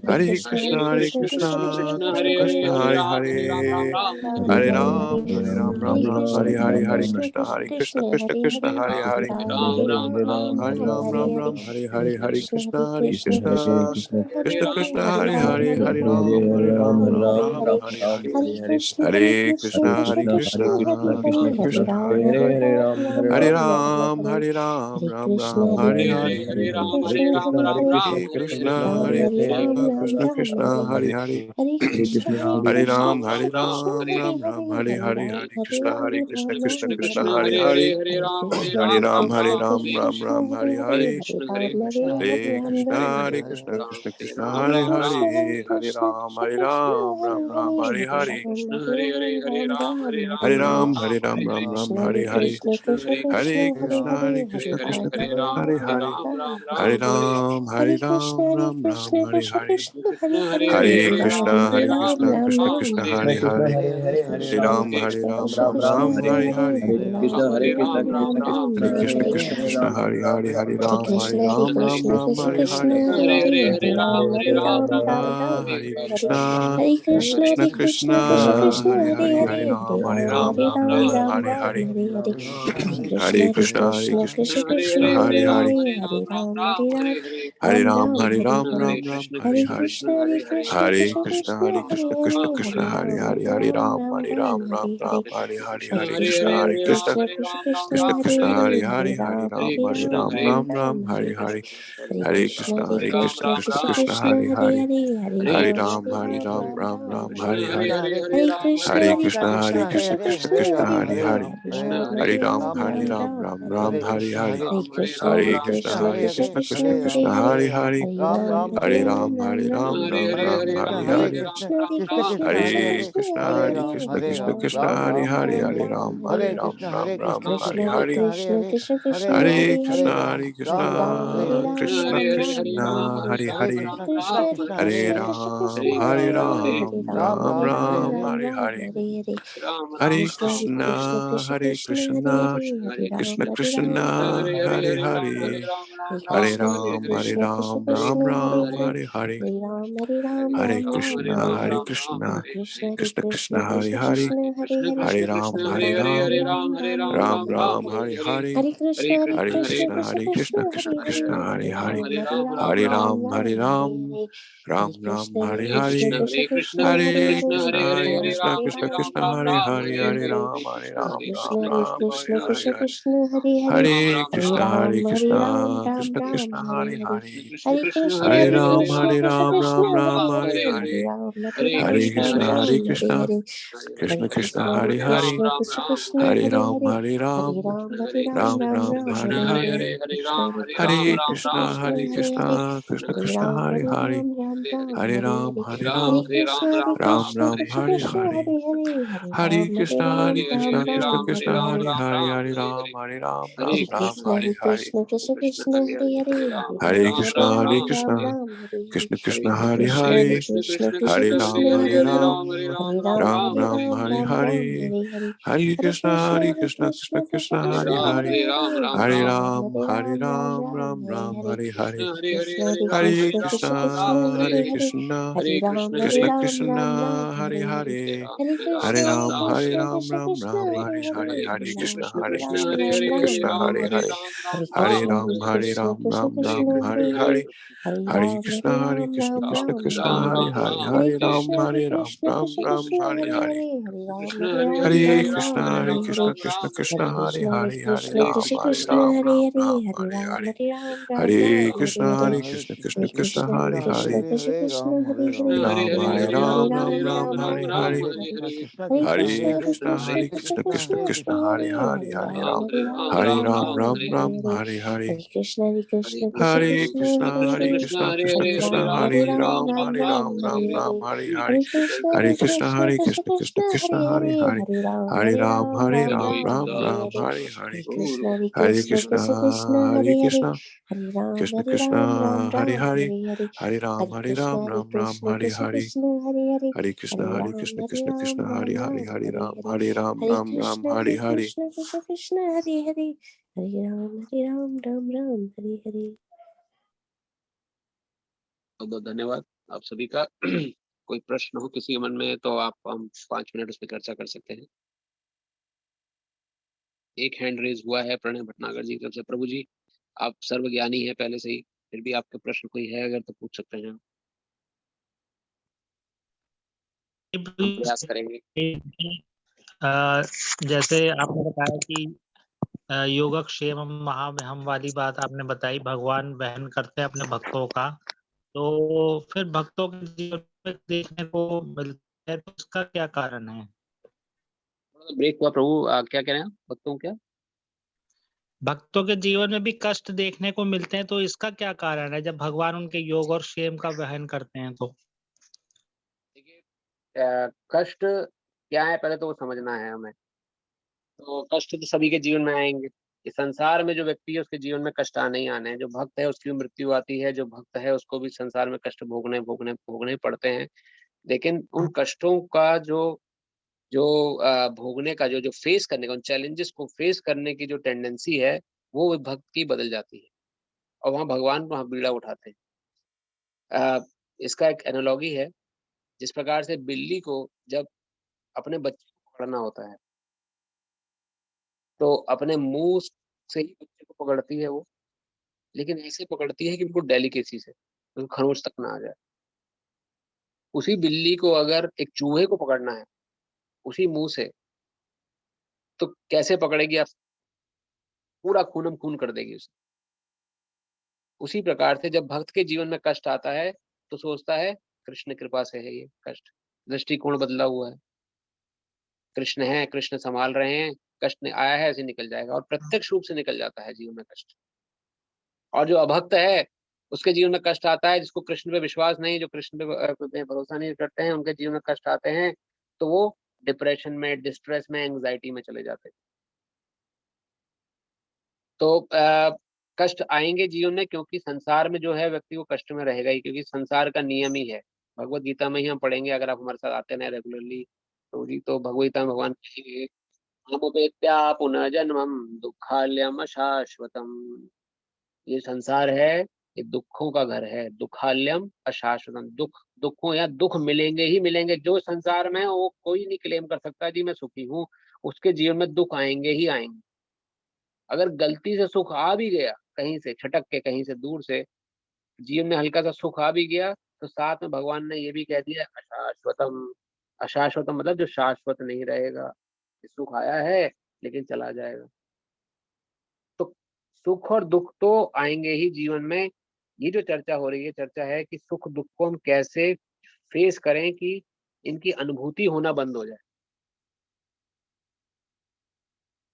हरे कृष्ण हरे कृष्ण कृष्ण कृष्ण हरे हरे, हरे राम राम हरे हरे, हरे कृष्ण कृष्ण कृष्ण हरे हरे, राम हरे हरे, हरे कृष्ण कृष्ण कृष्ण हरे हरे, हरे राम राम हरे हरे, हरे कृष्ण कृष्ण कृष्ण हरे हरे, हरे राम राम हरे हरे, हरे कृष्ण कृष्ण कृष्ण हरे हरे, हरे राम राम हरे हरे, हरे कृष्ण कृष्ण हरे हरे, हरे राम राम हरे हरे, हरे कृष्ण कृष्ण हरे हरे, हरे राम राम हरे हरे, हरे राम राम हरे हरे, हरे कृष्ण कृष्ण कृष्ण हरे हरे, हरे राम राम हरे हरे, हरे कृष्ण कृष्ण कृष्ण हरे हरे, हरे राम राम हरे हरे, हरे कृष्ण कृष्ण हरे कृष्ण कृष्ण हरे हरे, हरे राम राम हरे हरे, हरे कृष्ण कृष्ण हरे हरे, हरे राम हरे हरे, हरे कृष्ण कृष्ण हरे हरे, हरे राम हरे हरे, हरे कृष्ण कृष्ण हरे हरे, हरे राम हरे हरे, हरे कृष्ण कृष्ण हरे हरे, हरे राम हरे हरे, हरे कृष्ण कृष्ण हरे हरे, हरे राम हरे हरे, हरे कृष्ण कृष्ण हरे हरे, हरे राम हरे हरे, हरे कृष्ण कृष्ण हरे हरे, हरे राम हरे हरे, हरे कृष्ण कृष्ण हरे हरे, हरे राम हरे हरे, हरे कृष्ण कृष्ण कृष्ण हरे हरे, हरे राम हरे हरे, हरे कृष्ण कृष्ण कृष्ण हरे हरे, हरे राम राम हरे हरे, हरे कृष्ण कृष्ण कृष्ण हरे हरे, हरे राम राम हरे हरे, हरे कृष्ण कृष्ण हरे हरे, हरे राम राम हरे हरे, हरे कृष्ण कृष्ण हरे हरे, हरे राम राम हरे हरे, हरे कृष्ण कृष्ण हरे हरे, हरे राम राम हरे हरे, हरे कृष्ण कृष्ण हरे हरे, हरे राम राम हरे हरे, हरे कृष्ण कृष्ण हरे हरे, हरे राम राम हरे हरे, हरे कृष्ण कृष्ण हरे हरे, हरे राम हरे हरे, हरे कृष्ण कृष्ण हरे हरे, हरे राम हरे हरे, हरे कृष्ण कृष्ण हरे हरे, हरे राम हरे हरे, हरे कृष्ण कृष्ण हरे हरे, हरे राम हरे हरे, हरे कृष्ण कृष्ण हरे हरे, हरे राम हरे हरे, हरे कृष्ण कृष्ण हरे हरे, हरे राम हरे हरे, हरे कृष्ण कृष्ण हरे हरे, हरे राम हरे हरे, हरे Krishna Krishna Krishna Hare Hare, Ram Ram, Hare Hare. Hare Krishna, Hare Krishna, Krishna Krishna, Hare Hare, Hare Ram. Hare Ram, Ram Ram, Hare Hare. Hare Krishna, Hare Krishna, Krishna Krishna, Hare Ram, Hare Ram, Ram Ram, Hare Hare. Hare Krishna, Hare Krishna, Krishna Krishna, Hare Hare. Hare Ram, Ram Ram, Hare Hare. Hare Krishna, Hare Krishna, Krishna Krishna, Hare Hare. Hare Ram, Ram Ram, Hare Hare. Hare Krishna, Krishna Krishna, Hare Hare. Hare Ram, Ram Ram, Hare Hare. Krishna Krishna, Hare Hare. Hare Ram, Ram Ram, Hare Hare. बहुत बहुत धन्यवाद आप सभी का। कोई प्रश्न हो किसी के मन में तो आप हम 5 मिनट उस पर चर्चा कर सकते हैं। एक हैंड रेज हुआ है प्रणय भटनागर जी की तरफ से। प्रभु जी, आप सर्वज्ञानी हैं पहले से ही, फिर भी आपके प्रश्न कोई है अगर तो पूछ सकते हैं। हम प्रयास करेंगे। जैसे आपने बताया कि योगक्षेम महामहम वाली बात आपने बताई, भगवान वहन करते हैं अपने भक्तों का, तो फिर भक्तों के जीवन में देखने को मिलता है, तो उसका क्या कारण है? ब्रेक हुआ प्रभु, क्या कह रहे हैं भक्तों? क्या भक्तों के जीवन में भी कष्ट देखने को मिलते हैं, तो इसका क्या कारण है जब भगवान उनके योग और क्षेम का वहन करते हैं? तो देखिए, कष्ट क्या है पहले तो वो समझना है हमें। तो कष्ट तो सभी के जीवन में आएंगे। इस संसार में जो व्यक्ति है उसके जीवन में कष्ट आने ही आने हैं। जो भक्त है उसकी मृत्यु आती है, जो भक्त है उसको भी संसार में कष्ट भोगने भोगने भोगने पड़ते हैं। लेकिन उन कष्टों का जो जो भोगने का जो फेस करने का, उन चैलेंजेस को फेस करने की जो टेंडेंसी है वो भक्त की बदल जाती है और वहाँ भगवान वहाँ बीड़ा उठाते हैं। इसका एक एनालॉजी है, जिस प्रकार से बिल्ली को जब अपने बच्चे को पकड़ना होता है तो अपने मुंह से ही बच्चे को पकड़ती है वो, लेकिन ऐसे पकड़ती है कि बिल्कुल डेलिकेसी से, बिल्कुल खरोच तक ना आ जाए। उसी बिल्ली को अगर एक चूहे को पकड़ना है उसी मुंह से, तो कैसे पकड़ेगी आप? पूरा खूनम खून कर देगी उसे। उसी प्रकार से जब भक्त के जीवन में कष्ट आता है तो सोचता है कृष्ण कृपा से है ये कष्ट, दृष्टिकोण बदला हुआ है, कृष्ण है, कृष्ण संभाल रहे हैं, कष्ट ने आया है ऐसे निकल जाएगा, और प्रत्यक्ष रूप से निकल जाता है जीवन में कष्ट। और जो अभक्त है उसके जीवन में कष्ट आता है, जिसको कृष्ण पे विश्वास नहीं, जो कृष्ण पे भरोसा नहीं करते हैं, उनके जीवन में कष्ट आते हैं तो वो डिप्रेशन में, डिस्ट्रेस में, एंग्जाइटी में चले जाते हैं। तो कष्ट आएंगे जीवन में, क्योंकि संसार में जो है व्यक्ति को कष्ट में रहेगा ही, क्योंकि संसार का नियम ही है। भगवत गीता में ही हम पढ़ेंगे, अगर आप हमारे साथ आते हैं रेगुलरली तो जी, तो भगवत गीता में भगवान कहेंगे समुपेत्या पुनः जन्मम दुखाल्यम अशाश्वतम। ये संसार है, ये दुखों का घर है, दुखाल्यम अशाश्वतम। दुखों या दुख मिलेंगे ही मिलेंगे। जो संसार में है वो कोई नहीं क्लेम कर सकता जी मैं सुखी हूँ, उसके जीवन में दुख आएंगे ही आएंगे। अगर गलती से सुख आ भी गया, कहीं से छटक के, कहीं से दूर से जीवन में हल्का सा सुख आ भी गया, तो साथ में भगवान ने ये भी कह दिया अशाश्वतम। अशाश्वतम मतलब जो शाश्वत नहीं रहेगा। सुख आया है लेकिन चला जाएगा। तो सुख और दुख तो आएंगे ही जीवन में। ये जो चर्चा हो रही है, चर्चा है कि सुख दुख को हम कैसे फेस करें कि इनकी अनुभूति होना बंद हो जाए।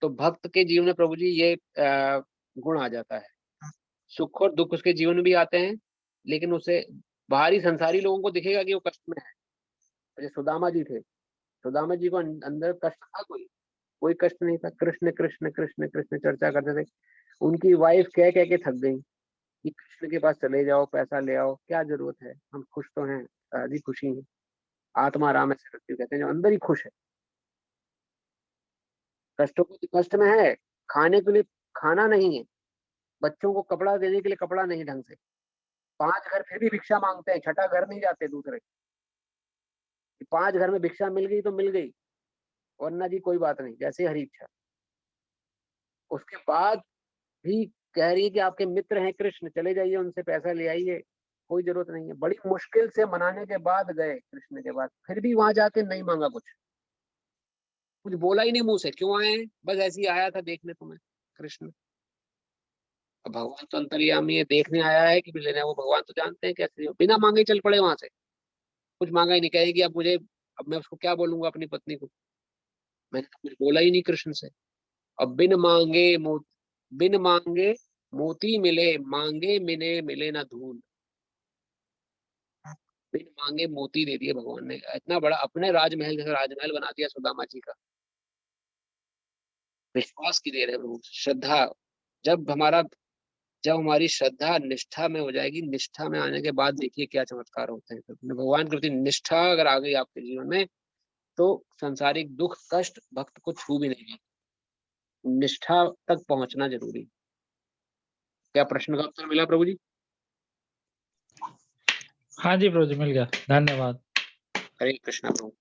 तो भक्त के जीवन में प्रभु जी ये गुण आ जाता है। सुख और दुख उसके जीवन में भी आते हैं, लेकिन उसे बाहरी संसारी लोगों को दिखेगा कि वो कष्ट में है। जैसे सुदामा जी थे, सुदामा जी को अंदर कष्ट था, कोई कष्ट नहीं था। कृष्ण कृष्ण कृष्ण कृष्ण चर्चा करते थे। उनकी वाइफ कह कह के थक गई कि कृष्ण के पास चले जाओ, पैसा ले आओ, क्या जरूरत है, हम खुश तो हैं, शादी खुशी है, आत्मा राम ऐसे व्यक्ति कहते हैं जो अंदर ही खुश है। कष्टों को कष्ट में है, खाने के लिए खाना नहीं है, बच्चों को कपड़ा देने के लिए कपड़ा नहीं ढंग से, 5 घर फिर भी भिक्षा मांगते हैं, छठा घर नहीं जाते दूसरे। 5 घर में भिक्षा मिल गई तो मिल गई, वरना जी कोई बात नहीं, जैसे हरी इच्छा। उसके बाद भी कह रही है कि आपके मित्र हैं कृष्ण, चले जाइए उनसे पैसा ले आइए, कोई जरूरत नहीं है। बड़ी मुश्किल से मनाने के बाद गए कृष्ण के बाद, फिर भी वहां जाके नहीं मांगा कुछ बोला ही नहीं मुंह से, क्यों आए हैं, बस ऐसे ही आया था देखने तुम्हें कृष्ण। अब भगवान तो अंतर्यामी है, देखने आया है कि लेना है, वो भगवान तो जानते हैं कैसे, बिना मांगे चल पड़े वहां से, कुछ मांगा ही नहीं। कहे कि अब मुझे अब मैं उसको क्या बोलूंगा अपनी पत्नी को? मैंने तो कुछ बोला ही नहीं कृष्ण से। अब बिन मांगे मोती मिले, मांगे मिले मिले ना धूल। बिन मांगे मोती दे दिए भगवान ने, इतना बड़ा अपने राजमहल जैसा राजमहल बना दिया सुदामा जी का। विश्वास की देर है प्रभु, श्रद्धा। जब हमारी श्रद्धा निष्ठा में हो जाएगी, निष्ठा में आने के बाद देखिए क्या चमत्कार होते हैं। तो भगवान के प्रति निष्ठा अगर आ गई आपके जीवन में, तो सांसारिक दुख कष्ट भक्त को छू भी नहीं। निष्ठा तक पहुंचना जरूरी। क्या प्रश्न का उत्तर मिला प्रभु जी? हाँ जी प्रभु जी, मिल गया, धन्यवाद। हरे कृष्णा प्रभु।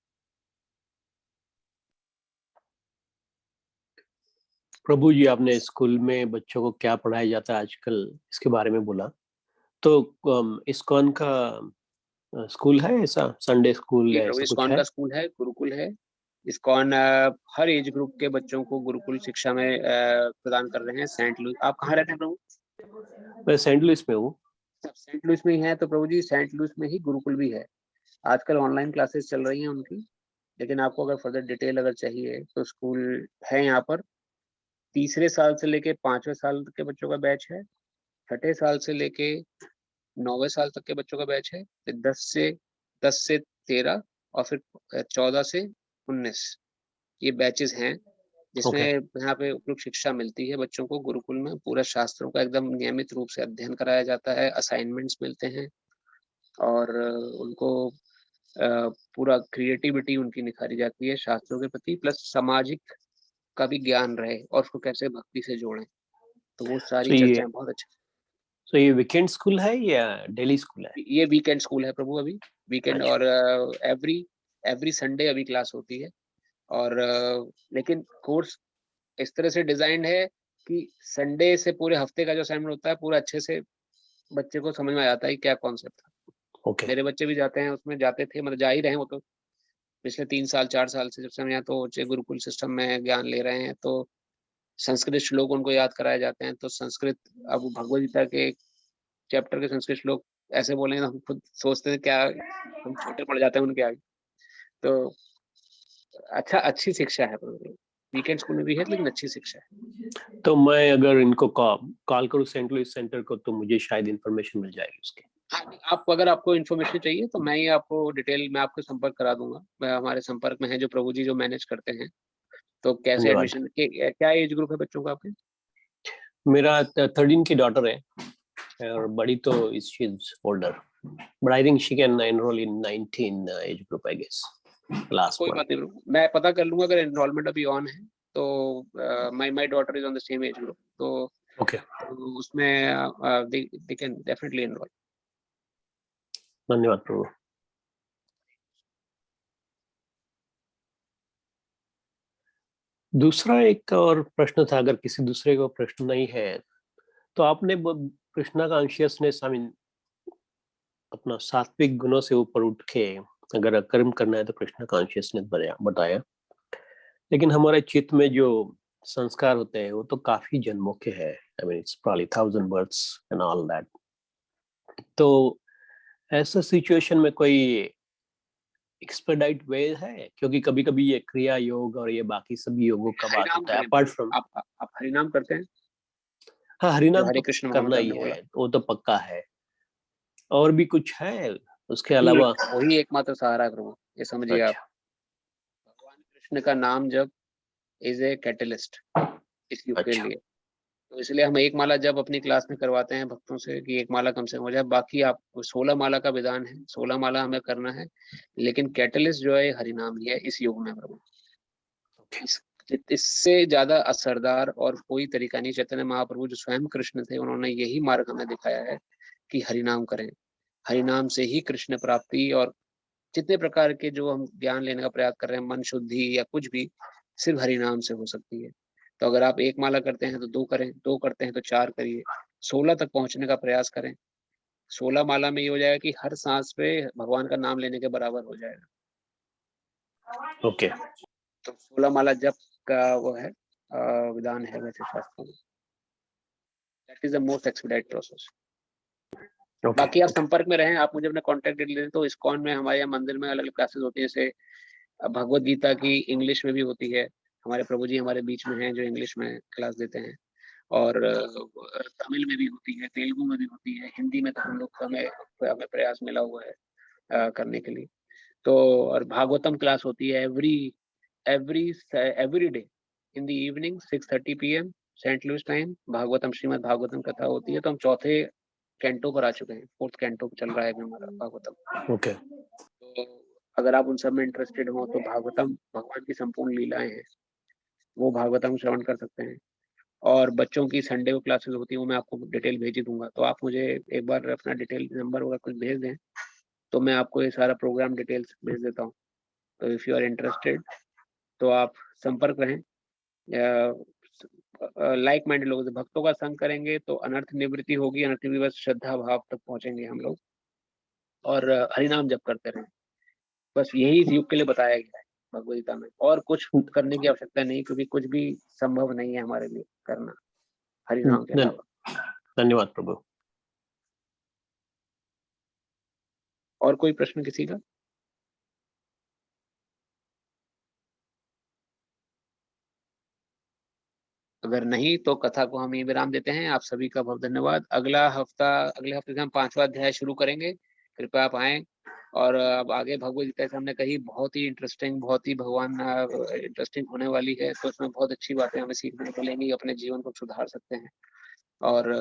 प्रभु जी, आपने स्कूल में बच्चों को क्या पढ़ाया जाता है आजकल इसके बारे में बोला, तो इस्कॉन का स्कूल है ऐसा, संडे स्कूल है, प्रभु, ऐसा कुछ इस्कॉन है? का स्कूल है, गुरुकुल है। इस्कॉन हर एज ग्रुप के बच्चों को गुरुकुल शिक्षा में प्रदान कर रहे हैं। Saint Louis. आप कहाँ रहते हैं प्रभु? मैं सेंट लुइस में हूँ। सब सेंट लुइस में ही है तो प्रभु जी, सेंट लुइस में ही गुरुकुल भी है। आजकल ऑनलाइन क्लासेस चल रही हैं उनकी, लेकिन आपको अगर फर्दर डिटेल अगर चाहिए तो स्कूल है यहाँ पर। तीसरे साल से लेके 5वें साल तक के बच्चों का बैच है। 6ठे साल से लेके 9वें साल तक के बच्चों का बैच है। फिर 10 से 13 और फिर 14 से 19 ये बैचेस हैं, जिसमें ओके। यहाँ पे उपयुक्त शिक्षा मिलती है बच्चों को। गुरुकुल में पूरा शास्त्रों का एकदम नियमित रूप से अध्ययन कराया जाता है, असाइनमेंट्स मिलते हैं और उनको पूरा क्रिएटिविटी उनकी निखारी जाती है शास्त्रों के प्रति, प्लस सामाजिक का भी ज्ञान रहे और उसको कैसे भक्ति से जोड़ें, तो वो सारी तो चर्चाएं बहुत अच्छी। तो ये वीकेंड स्कूल है या डेली स्कूल है? ये वीकेंड स्कूल है प्रभु, अभी वीकेंड। अच्छा। और एवरी संडे अभी क्लास होती है। और लेकिन कोर्स इस तरह से डिजाइंड है कि संडे से पूरे हफ्ते का जो असाइनमेंट होता है पूरा अच्छे से बच्चे को समझ में आ जाता है क्या कॉन्सेप्ट था। ओके। मेरे बच्चे भी जाते हैं, उसमें जाते थे, मतलब जा ही रहे हैं वो तो पिछले 3 साल 4 साल से, जब से हम यहाँ तो गुरुकुल सिस्टम में ज्ञान ले रहे हैं। तो संस्कृत श्लोक उनको याद कराए जाते हैं। तो संस्कृत, अब भगवद गीता के चैप्टर के संस्कृत श्लोक ऐसे बोलेंगे तो हम खुद सोचते हैं क्या, हम छोटे पड़ जाते हैं उनके आगे। तो अच्छी शिक्षा है। वीकेंड स्कूल में भी है, लेकिन अच्छी शिक्षा है। तो मैं अगर इनको कॉल करूँ सेंट लुइस सेंटर को, तो मुझे शायद इंफॉर्मेशन मिल जाएगी उसकी। हाँ, आप अगर आपको इन्फॉर्मेशन चाहिए तो मैं ही आपको डिटेल में आपको संपर्क करा दूंगा। मैं हमारे संपर्क में है जो प्रभु जी जो मैनेज करते हैं। तो कैसे धन्यवाद। एडमिशन क्या एज ग्रुप है बच्चों का आपके? मेरा 13 की डॉटर है और बड़ी तो she is older, but I think she can enrol in 19 age group I guess, last कोई वन। बात नहीं प्रभु, मैं पता कर लूंगा अगर एनरोलमेंट अभी ऑन है तो। My daughter is on the same age group, तो ओके, उसमें दे कैन डेफिनेटली एनरोल। धन्यवाद प्रभु। दूसरा एक और प्रश्न था, अगर किसी दूसरे को प्रश्न नहीं है तो आपने कृष्णा कॉन्शियसनेस, आई मीन अपना सात्विक गुणों से ऊपर उठ के अगर कर्म करना है तो कृष्णा कॉन्शियसनेस बताया। लेकिन हमारे चित्त में जो संस्कार होते हैं वो तो काफी जन्मों के हैं, I mean it's probably 1000 births and all that. तो ऐसा सिचुएशन में कोई एक्सपेडाइट वे है? क्योंकि कभी कभी ये क्रिया योग और ये बाकी सभी योगों का बात हरिनाम होता है करें अपार्ट प्रभु, फ्रॉम। आप हरिनाम करते हैं? हाँ, जो हरिनाम हरे तो कृष्ण करना महामंत्र ही आपने बोला, है, वो तो पक्का है। और भी कुछ है उसके वही अलावा? वही एकमात्र सहारा है प्रभु, ये समझिए आप। अच्छा। भगवान कृष्ण का नाम जब इज ए कैटलिस्ट इस युग के अच्छा। लिए। तो इसलिए हम एक माला जब अपनी क्लास में करवाते हैं भक्तों से कि एक माला कम से कम हो जाए। बाकी आप 16 माला का विधान है, 16 माला हमें करना है, लेकिन कैटलिस्ट जो है हरिनाम ही है इस युग में प्रभु। इससे ज्यादा असरदार और कोई तरीका नहीं। चैतन्य महाप्रभु जो स्वयं कृष्ण थे, उन्होंने यही मार्ग हमें दिखाया है कि हरिनाम करें। हरिनाम से ही कृष्ण प्राप्ति और जितने प्रकार के जो हम ज्ञान लेने का प्रयास कर रहे हैं, मन शुद्धि या कुछ भी, सिर्फ हरिनाम से हो सकती है। तो अगर आप एक माला करते हैं तो 2 करें, 2 करते हैं तो 4 करिए, 16 तक पहुंचने का प्रयास करें। 16 माला में ये हो जाएगा कि हर सांस पे भगवान का नाम लेने के बराबर हो जाएगा। ओके। तो 16 माला जप का वो है विधान है वैसे शास्त्रों में। That is the most expedite process. बाकी आप संपर्क में रहें, आप मुझे अपना कॉन्टैक्ट डिटेल दे दें तो इस्कॉन में हमारे यहाँ मंदिर में अलग अलग क्लासेस होती है, जैसे भगवत गीता की इंग्लिश में भी होती है, हमारे प्रभु जी हमारे बीच में हैं जो इंग्लिश में क्लास देते हैं, और तमिल में भी होती है, तेलुगु में भी होती है, हिंदी में तो हम लोग हमें प्रयास मिला हुआ है करने के लिए। तो और भागवतम क्लास होती है every day in the evening 6:30 PM Saint Louis time. Bhagavatam Shrimad Bhagavatam कथा होती है। तो हम चौथे कैंटो पर आ चुके हैं, 4th कैंटो चल रहा है हमारा भागवतम। ओके। तो अगर आप उन सब में इंटरेस्टेड हो तो भागवतम भगवान की संपूर्ण लीलाएं हैं, वो भागवतम श्रवण कर सकते हैं। और बच्चों की संडे को क्लासेस होती है, वो मैं आपको डिटेल भेज ही दूंगा। तो आप मुझे एक बार अपना डिटेल नंबर वगैरह कुछ भेज दें तो मैं आपको ये सारा प्रोग्राम डिटेल्स भेज देता हूँ। तो इफ़ यू आर इंटरेस्टेड तो आप संपर्क रहें। लाइक माइंडेड लोगों से भक्तों का संग करेंगे तो अनर्थ निवृत्ति होगी, अनर्थ निवृत्ति बस श्रद्धा भाव तक पहुंचेंगे हम लोग, और हरिनाम जप करते रहें। बस यही इस युग के लिए बताया गया है भगवद गीता में, और कुछ करने की आवश्यकता नहीं, क्योंकि कुछ भी संभव नहीं है हमारे लिए करना हरिनाम के अलावा। धन्यवाद प्रभु। और कोई प्रश्न किसी का? अगर नहीं तो कथा को हम यही विराम देते हैं। आप सभी का बहुत धन्यवाद। अगले हफ्ते से हम 5वां अध्याय शुरू करेंगे। कृपया आप आएं। और अब आगे भगवद गीता से हमने कही बहुत ही इंटरेस्टिंग, बहुत ही भगवान इंटरेस्टिंग होने वाली है। तो इसमें बहुत अच्छी बातें हमें सीखने को मिलेंगी, अपने जीवन को सुधार सकते हैं। और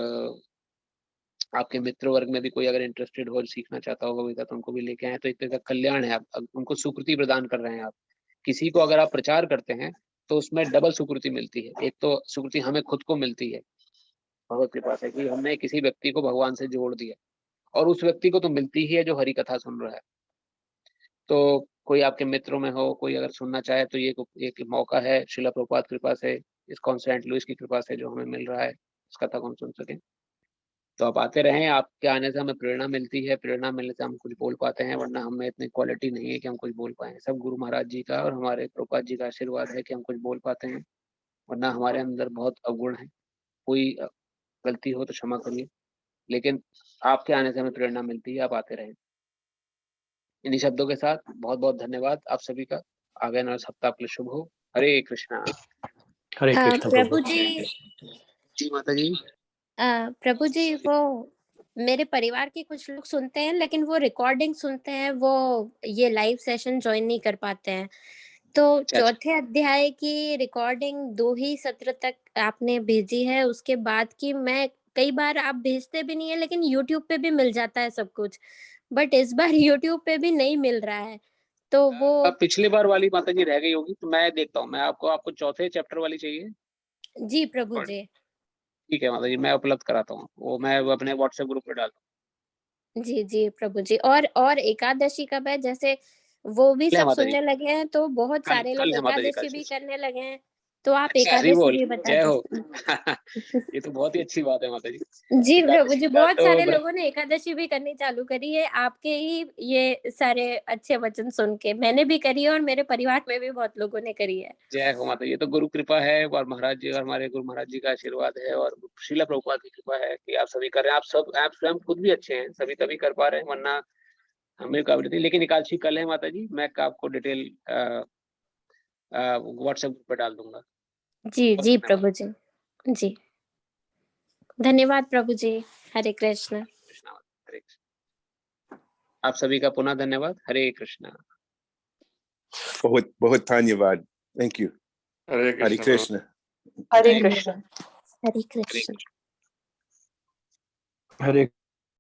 आपके मित्र वर्ग में भी कोई अगर इंटरेस्टेड हो, सीखना चाहता होगा गीता, तो उनको भी लेके आए। तो एक तरह का कल्याण है, आप उनको सुकृति प्रदान कर रहे हैं। आप किसी को अगर आप प्रचार करते हैं तो उसमें डबल सुकृति मिलती है। एक तो सुकृति हमें खुद को मिलती है भगवत कृपा से कि हमने किसी व्यक्ति को भगवान से जोड़ दिया, और उस व्यक्ति को तो मिलती ही है जो हरि कथा सुन रहा है। तो कोई आपके मित्रों में हो, कोई अगर सुनना चाहे तो ये एक मौका है श्रील प्रभुपाद कृपा से, इस्कॉन सेंट लुइस की कृपा से जो हमें मिल रहा है, इस कथा को हम सुन सकें। तो आप आते रहें। आपके आने से हमें प्रेरणा मिलती है, प्रेरणा मिलने से हम कुछ बोल पाते हैं, वरना हमें इतनी क्वालिटी नहीं है कि हम कुछ बोल पाए। सब गुरु महाराज जी का और हमारे प्रभुपाद जी का आशीर्वाद है कि हम कुछ बोल पाते हैं, वरना हमारे अंदर बहुत अवगुण है। कोई गलती हो तो क्षमा करिए, लेकिन आपके आने से हमें प्रेरणा मिलती है। आप आते रहें। इन्हीं शब्दों के साथ बहुत बहुत धन्यवाद आप सभी का। आगे नया सप्ताह आपके लिए शुभ हो। हरे कृष्णा। हरे कृष्ण प्रभु जी। जी माता जी। प्रभु जी, वो मेरे परिवार के कुछ लोग सुनते हैं, लेकिन वो रिकॉर्डिंग सुनते हैं, वो ये लाइव सेशन ज्वाइन नहीं कर पाते हैं। तो चौथे अध्याय की रिकॉर्डिंग 2 ही सत्र तक आपने भेजी है, उसके बाद की मैं कई बार आप भेजते भी नहीं है, लेकिन यूट्यूब पे भी मिल जाता है सब कुछ, बट इस बार यूट्यूब पे भी नहीं मिल रहा है। तो वो पिछली बार वाली माता जी रह गई होगी, तो मैं देखता हूँ। मैं आपको चौथे चैप्टर वाली चाहिए? जी प्रभु जी। ठीक है माता जी, मैं उपलब्ध कराता हूँ। वो मैं अपने व्हाट्सएप ग्रुप पे डालता हूँ। जी जी प्रभु जी। और एकादशी कब है? जैसे वो भी सब सुनने लगे हैं, तो बहुत सारे लोग कल है माता जी, एकादशी भी करने लगे हैं, तो आप अच्छा हरि एकादशी बोल, भी बता जय हो। दीजिए। ये तो बहुत ही अच्छी बात है माता जी। जी प्रभु जी, बहुत तो सारे लोगों ने एकादशी भी करनी चालू करी है आपके ही ये सारे अच्छे वचन सुन के। मैंने भी करी है और मेरे परिवार में भी बहुत लोगों ने करी है। जय हो माता। ये तो गुरु कृपा है, और महाराज जी और हमारे गुरु महाराज जी का आशीर्वाद है, और श्रील प्रभुपाद की कृपा है कि आप सभी कर रहे हैं। आप स्वयं खुद भी अच्छे हैं, सभी तभी कर पा रहे हैं, वरना हमें काबिलियत नहीं। लेकिन एकादशी कल है माता जी, मैं आपको डिटेल व्हाट्सएप ग्रुप पर डाल दूंगा। जी जी प्रभु जी। जी धन्यवाद प्रभु जी। हरे कृष्ण। हरे कृष्ण। आप सभी का पुनः धन्यवाद। हरे कृष्णा। बहुत बहुत धन्यवाद। Thank you. Hare Krishna. Hare Krishna. Hare Krishna. Hare